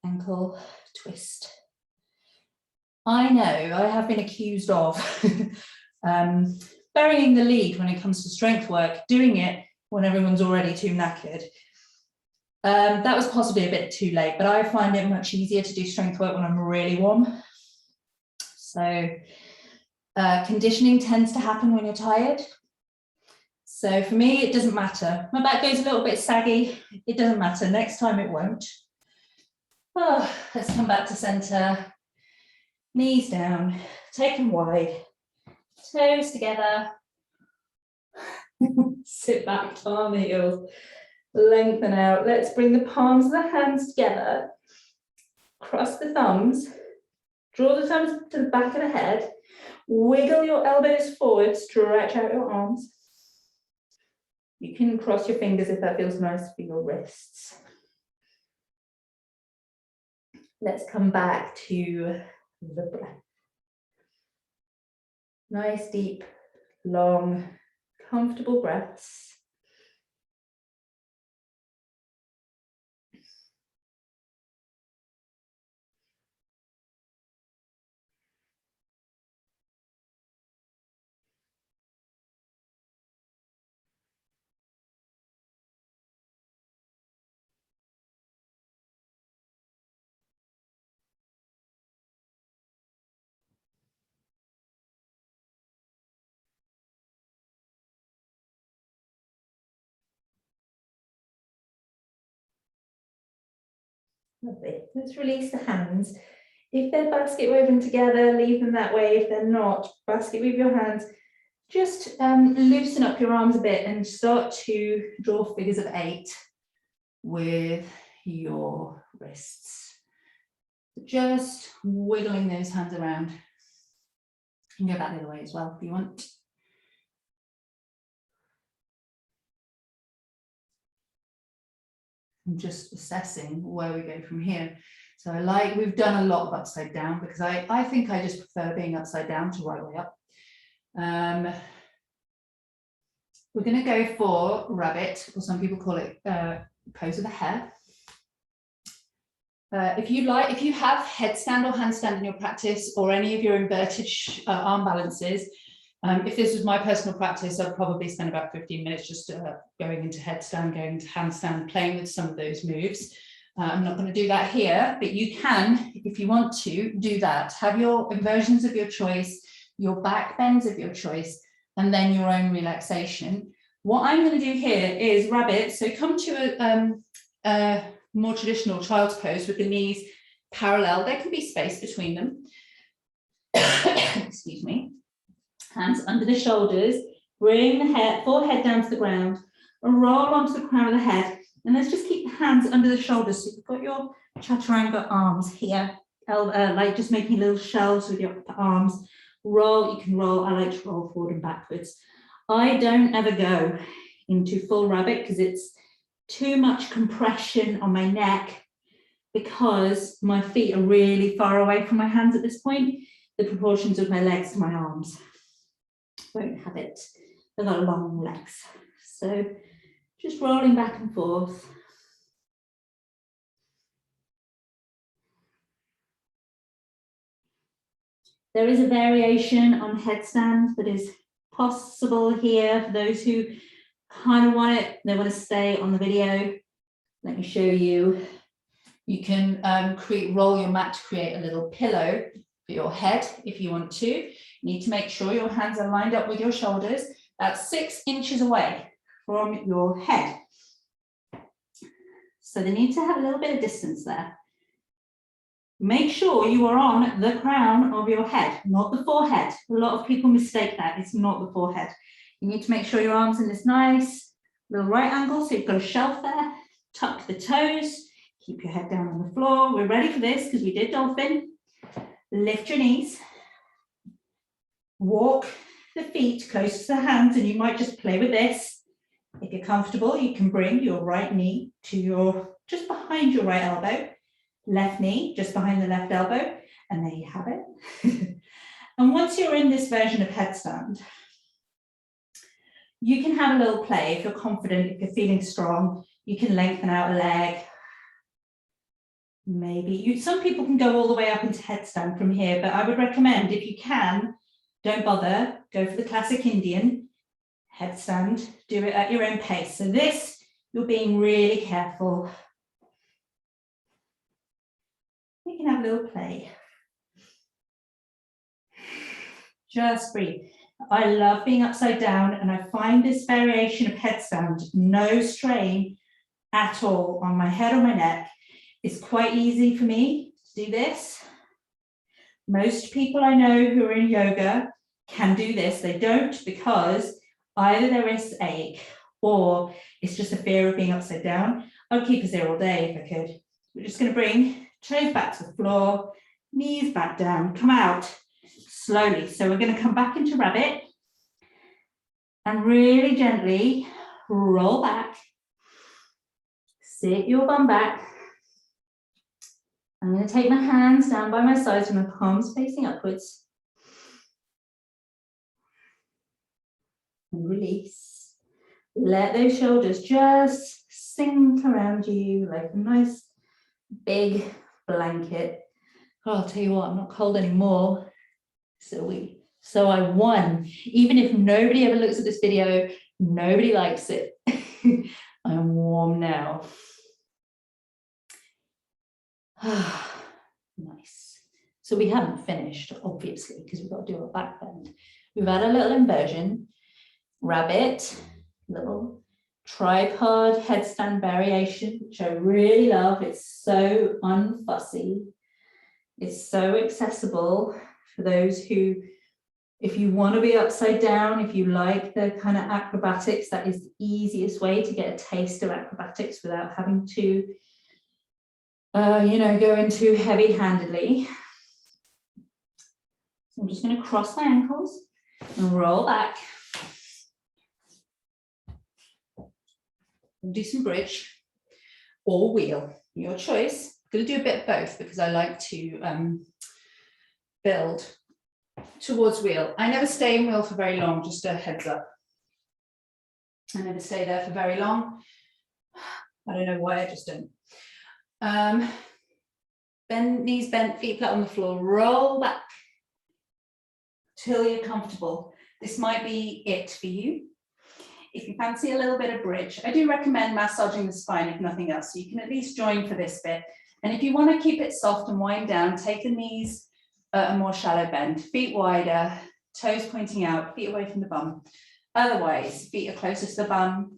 ankle twist. I know I have been accused of burying the lead when it comes to strength work, doing it when everyone's already too knackered. That was possibly a bit too late, but I find it much easier to do strength work when I'm really warm. So conditioning tends to happen when you're tired. So for me, it doesn't matter. My back goes a little bit saggy. It doesn't matter. Next time it won't. Oh, let's come back to center. Knees down, take them wide, toes together. Sit back, palm the heels, lengthen out. Let's bring the palms of the hands together. Cross the thumbs. Draw the thumbs to the back of the head. Wiggle your elbows forward, stretch out your arms. You can cross your fingers if that feels nice for your wrists. Let's come back to the breath. Nice, deep, long, comfortable breaths. Lovely. Let's release the hands. If they're basket woven together, leave them that way. If they're not, basket weave your hands. Just loosen up your arms a bit and start to draw figures of 8 with your wrists. Just wiggling those hands around. You can go back the other way as well if you want. I'm just assessing where we go from here. So we've done a lot of upside down because I think I just prefer being upside down to right way up. We're going to go for rabbit, or some people call it pose of the hare. If you have headstand or handstand in your practice, or any of your inverted arm balances, if this was my personal practice, I'd probably spend about 15 minutes just going into headstand, going into handstand, playing with some of those moves. I'm not going to do that here, but you can, if you want to, do that. Have your inversions of your choice, your back bends of your choice, and then your own relaxation. What I'm going to do here is rabbit. So come to a more traditional child's pose with the knees parallel. There can be space between them. Excuse me. Hands under the shoulders. Bring the forehead down to the ground and roll onto the crown of the head. And let's just keep the hands under the shoulders. So you've got your chaturanga arms here, like just making little shells with your arms. Roll, you can roll. I like to roll forward and backwards. I don't ever go into full rabbit because it's too much compression on my neck because my feet are really far away from my hands at this point. The proportions of my legs to my arms won't have it. They've got long legs. So just rolling back and forth. There is a variation on headstand that is possible here for those who kind of want it. They want to stay on the video. Let me show you. You can roll your mat to create a little pillow for your head if you want to. You need to make sure your hands are lined up with your shoulders. That's 6 inches away from your head. So they need to have a little bit of distance there. Make sure you are on the crown of your head, not the forehead. A lot of people mistake that. It's not the forehead. You need to make sure your arms in this nice little right angle. So you've got a shelf there. Tuck the toes. Keep your head down on the floor. We're ready for this because we did dolphin. Lift your knees. Walk the feet close to the hands, and you might just play with this. If you're comfortable, you can bring your right knee to just behind your right elbow. Left knee just behind the left elbow, and there you have it. And once you're in this version of headstand, you can have a little play. If you're confident, if you're feeling strong, you can lengthen out a leg. Maybe some people can go all the way up into headstand from here, but I would recommend, if you can, don't bother, go for the classic Indian headstand, do it at your own pace. So this, you're being really careful. You can have a little play. Just breathe. I love being upside down, and I find this variation of headstand, no strain at all on my head or my neck. It's quite easy for me to do this. Most people I know who are in yoga can do this. They don't because either their wrists ache or it's just a fear of being upside down. I'd keep us here all day if I could. We're just going to bring toes back to the floor, knees back down, come out slowly. So we're going to come back into rabbit and really gently roll back. Sit your bum back. I'm going to take my hands down by my sides with my palms facing upwards. And release. Let those shoulders just sink around you like a nice big blanket. Oh, I'll tell you what, I'm not cold anymore. So I won. Even if nobody ever looks at this video, nobody likes it. I'm warm now. Nice. So we haven't finished, obviously, because we've got to do our back bend. We've had a little inversion, rabbit, little tripod headstand variation, which I really love. It's so unfussy. It's so accessible for those who, if you want to be upside down, if you like the kind of acrobatics, that is the easiest way to get a taste of acrobatics without having to go in too heavy-handedly. So I'm just going to cross my ankles and roll back. And do some bridge or wheel, your choice. I'm going to do a bit of both because I like to build towards wheel. I never stay in wheel for very long, just a heads up. I never stay there for very long. I don't know why, I just don't. Bend, knees bent, feet flat on the floor, roll back till you're comfortable. This might be it for you. If you fancy a little bit of bridge, I do recommend massaging the spine if nothing else, so you can at least join for this bit. And if you want to keep it soft and wind down, take the knees a more shallow bend, feet wider, toes pointing out, feet away from the bum. Otherwise, feet are closest to the bum,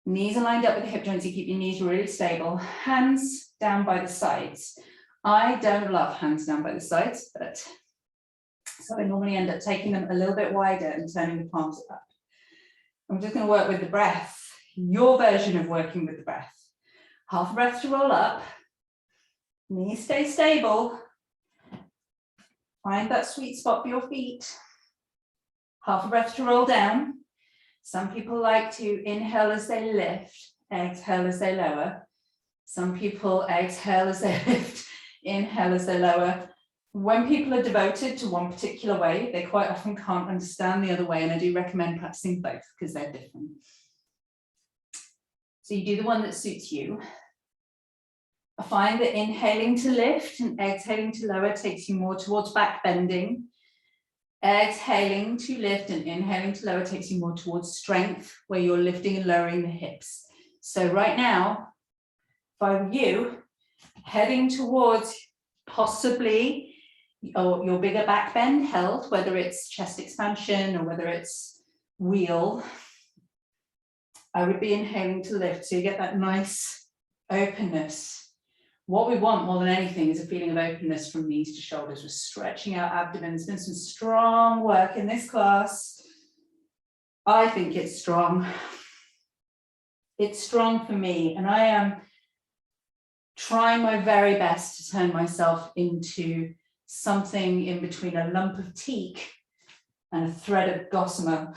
knees are lined up with the hip joints, you keep your knees really stable, hands down by the sides. I don't love hands down by the sides, but so I normally end up taking them a little bit wider and turning the palms up. I'm just going to work with the breath, your version of working with the breath. Half a breath to roll up, knees stay stable, find that sweet spot for your feet. Half a breath to roll down. Some people like to inhale as they lift, exhale as they lower. Some people exhale as they lift, inhale as they lower. When people are devoted to one particular way, they quite often can't understand the other way, and I do recommend practicing both because they're different. So you do the one that suits you. I find that inhaling to lift and exhaling to lower takes you more towards back bending. Exhaling to lift and inhaling to lower takes you more towards strength, where you're lifting and lowering the hips. So right now, if I were you, heading towards possibly your bigger back bend, health, whether it's chest expansion or whether it's wheel, I would be inhaling to lift. So you get that nice openness. What we want more than anything is a feeling of openness from knees to shoulders. We're stretching out abdomen. There's been some strong work in this class. I think it's strong. It's strong for me, and I am trying my very best to turn myself into something in between a lump of teak and a thread of gossamer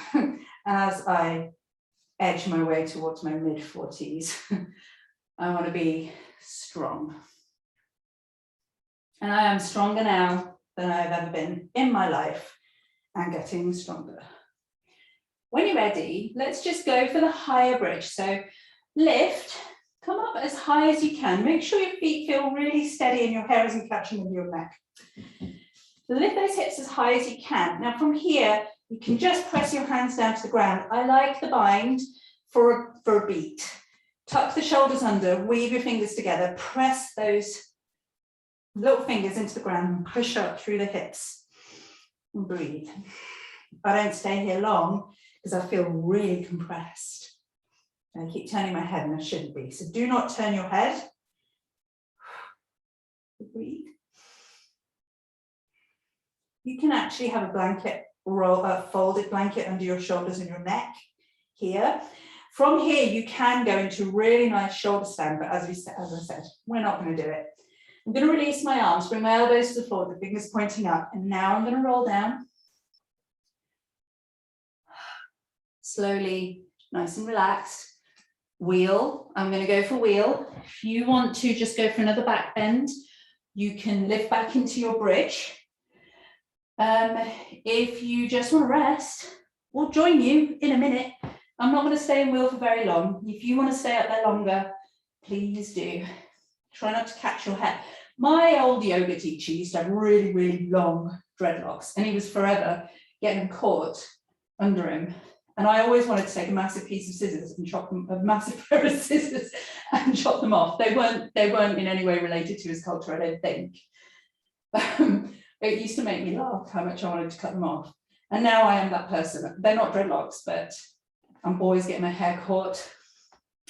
as I edge my way towards my mid-40s. I want to be strong. And I am stronger now than I've ever been in my life, and getting stronger. When you're ready, let's just go for the higher bridge. So lift, come up as high as you can. Make sure your feet feel really steady and your hair isn't catching in your neck. Lift those hips as high as you can. Now from here, you can just press your hands down to the ground. I like the bind for a beat. Tuck the shoulders under, weave your fingers together, press those little fingers into the ground and push up through the hips and breathe. I don't stay here long because I feel really compressed. I keep turning my head and I shouldn't be. So do not turn your head. Breathe. You can actually have a blanket, roll a folded blanket under your shoulders and your neck here. From here, you can go into really nice shoulder stand, but as I said, we're not going to do it. I'm going to release my arms, bring my elbows to the floor, the fingers pointing up, and now I'm going to roll down. Slowly, nice and relaxed. Wheel, I'm going to go for wheel. If you want to just go for another back bend, you can lift back into your bridge. If you just want to rest, we'll join you in a minute. I'm not going to stay in wheel for very long. If you want to stay up there longer, please do. Try not to catch your head. My old yoga teacher used to have really, really long dreadlocks, and he was forever getting them caught under him. And I always wanted to take a massive piece of scissors and chop them, a massive pair of scissors and chop them off. They weren't in any way related to his culture, I don't think. It used to make me laugh how much I wanted to cut them off. And now I am that person. They're not dreadlocks, but I'm always getting my hair caught.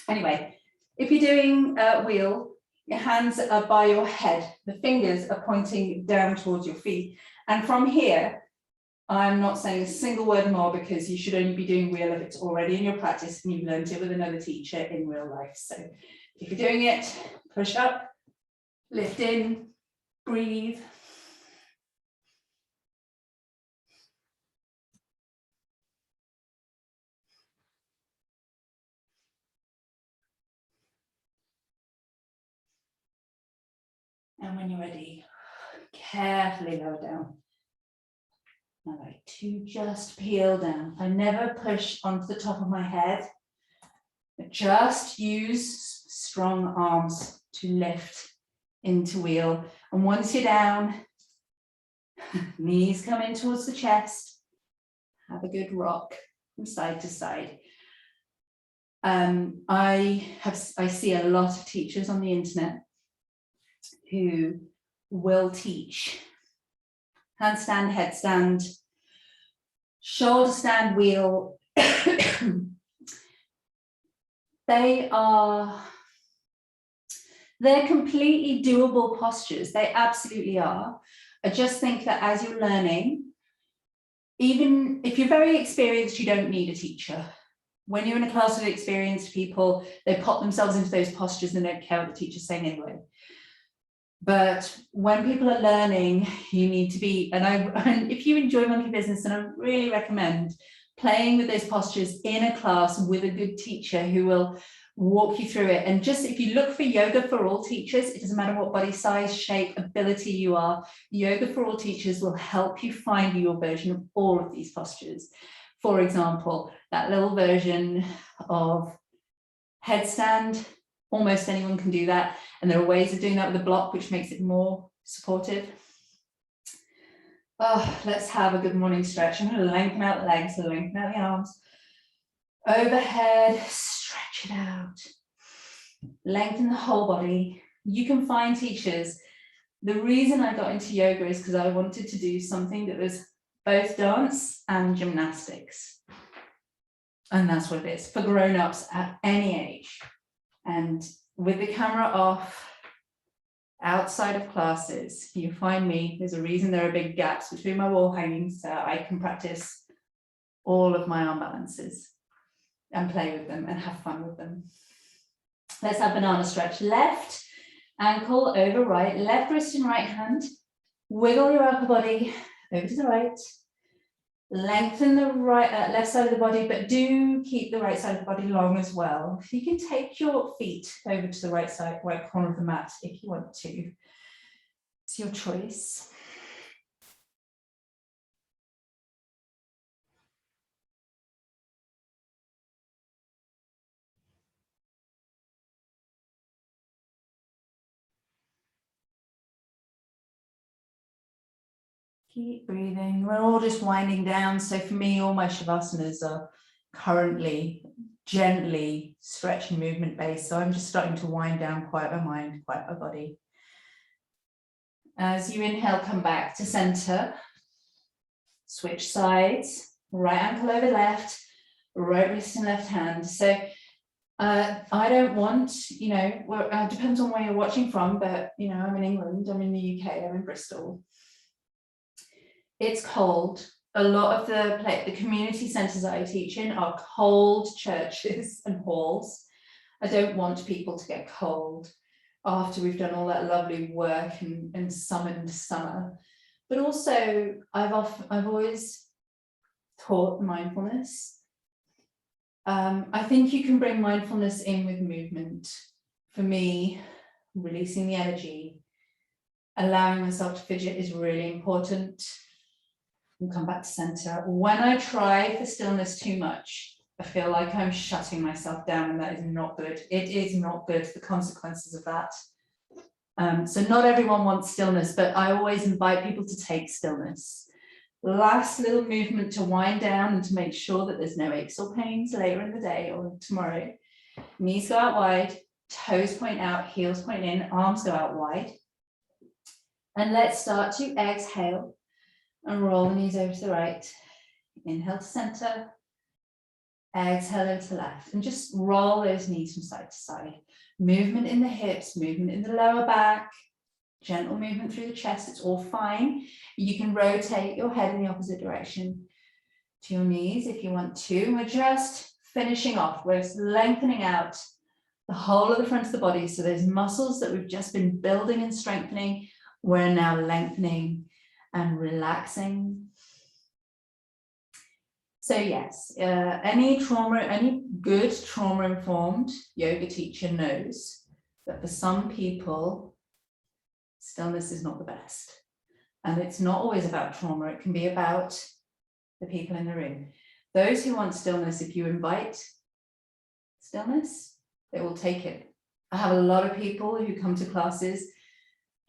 Anyway, if you're doing wheel, your hands are by your head. The fingers are pointing down towards your feet. And from here, I'm not saying a single word more because you should only be doing wheel if it's already in your practice and you've learned it with another teacher in real life. So if you're doing it, push up, lift in, breathe. And when you're ready, carefully lower down. I like to just peel down. I never push onto the top of my head. I just use strong arms to lift into wheel. And once you're down, knees come in towards the chest. Have a good rock from side to side. I see a lot of teachers on the internet who will teach handstand, headstand, shoulder stand, wheel. They're completely doable postures. They absolutely are. I just think that as you're learning, even if you're very experienced, you don't need a teacher. When you're in a class with experienced people, they pop themselves into those postures and don't care what the teacher's saying anyway. But when people are learning, you need to be, and if you enjoy monkey business, then I really recommend playing with those postures in a class with a good teacher who will walk you through it. And just if you look for yoga for all teachers, it doesn't matter what body size, shape, ability you are, yoga for all teachers will help you find your version of all of these postures. For example, that little version of headstand, almost anyone can do that. And there are ways of doing that with a block, which makes it more supportive. Oh, let's have a good morning stretch. I'm going to lengthen out the legs, lengthen out the arms. Overhead, stretch it out. Lengthen the whole body. You can find teachers. The reason I got into yoga is because I wanted to do something that was both dance and gymnastics. And that's what it is for grown-ups at any age. And with the camera off, outside of classes, you find me. There's a reason there are big gaps between my wall hangings so I can practice all of my arm balances and play with them and have fun with them. Let's have banana stretch. Left ankle over right, left wrist in right hand. Wiggle your upper body over to the right. Lengthen the right, left side of the body, but do keep the right side of the body long as well. You can take your feet over to the right side, right corner of the mat if you want to. It's your choice. Keep breathing. We're all just winding down. So for me, all my Shavasana are currently gently stretching movement based. So I'm just starting to wind down, quiet my mind, quiet my body. As you inhale, come back to center. Switch sides, right ankle over left, right wrist and left hand. So I don't want, depends on where you're watching from, but, I'm in England, I'm in the UK, I'm in Bristol. It's cold. A lot of the community centres that I teach in are cold churches and halls. I don't want people to get cold after we've done all that lovely work and summer. But also, I've always taught mindfulness. I think you can bring mindfulness in with movement. For me, releasing the energy, allowing myself to fidget is really important. And come back to center. When I try for stillness too much, I feel like I'm shutting myself down, and that is not good. It is not good, the consequences of that. So not everyone wants stillness, but I always invite people to take stillness. Last little movement to wind down and to make sure that there's no aches or pains later in the day or tomorrow. Knees go out wide, toes point out, heels point in, arms go out wide. And let's start to exhale and roll the knees over to the right. Inhale to center, exhale over to the left, and just roll those knees from side to side. Movement in the hips, movement in the lower back, gentle movement through the chest, it's all fine. You can rotate your head in the opposite direction to your knees if you want to. We're just finishing off, we're lengthening out the whole of the front of the body. So those muscles that we've just been building and strengthening, we're now lengthening and relaxing. So yes, any good trauma-informed yoga teacher knows that for some people, stillness is not the best. And it's not always about trauma, it can be about the people in the room. Those who want stillness, if you invite stillness, they will take it. I have a lot of people who come to classes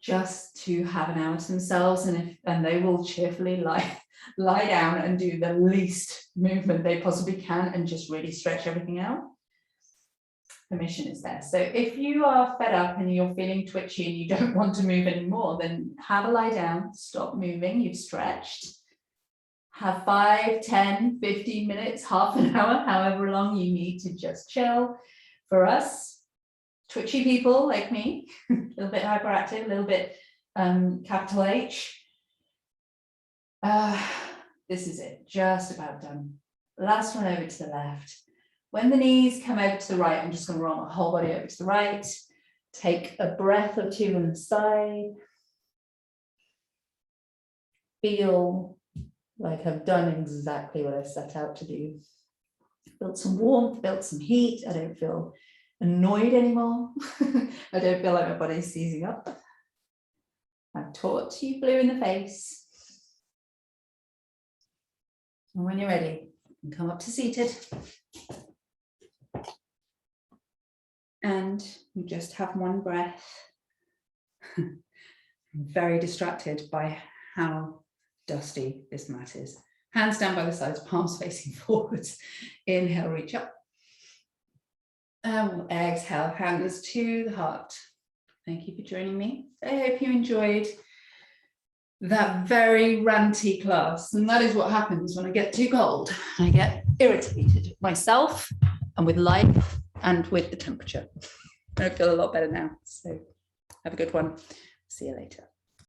just to have an hour to themselves, and they will cheerfully lie down and do the least movement they possibly can and just really stretch everything out. Permission is there. So if you are fed up and you're feeling twitchy and you don't want to move anymore, then have a lie down, stop moving, you've stretched. Have 5, 10, 15 minutes, half an hour, however long you need to just chill. For us, twitchy people like me, a little bit hyperactive, a little bit capital H. This is it, just about done. Last one over to the left. When the knees come over to the right, I'm just going to roll my whole body over to the right. Take a breath or two on the side. Feel like I've done exactly what I set out to do. Built some warmth, built some heat. I don't feel annoyed anymore. I don't feel like my body's seizing up. I've taught you blue in the face. And when you're ready, you can come up to seated. And you just have one breath. I'm very distracted by how dusty this mat is. Hands down by the sides, palms facing forwards. Inhale, reach up. And we'll exhale, hands to the heart. Thank you for joining me. I hope you enjoyed that very ranty class. And that is what happens when I get too cold. I get irritated with myself and with life and with the temperature. I feel a lot better now. So have a good one. See you later.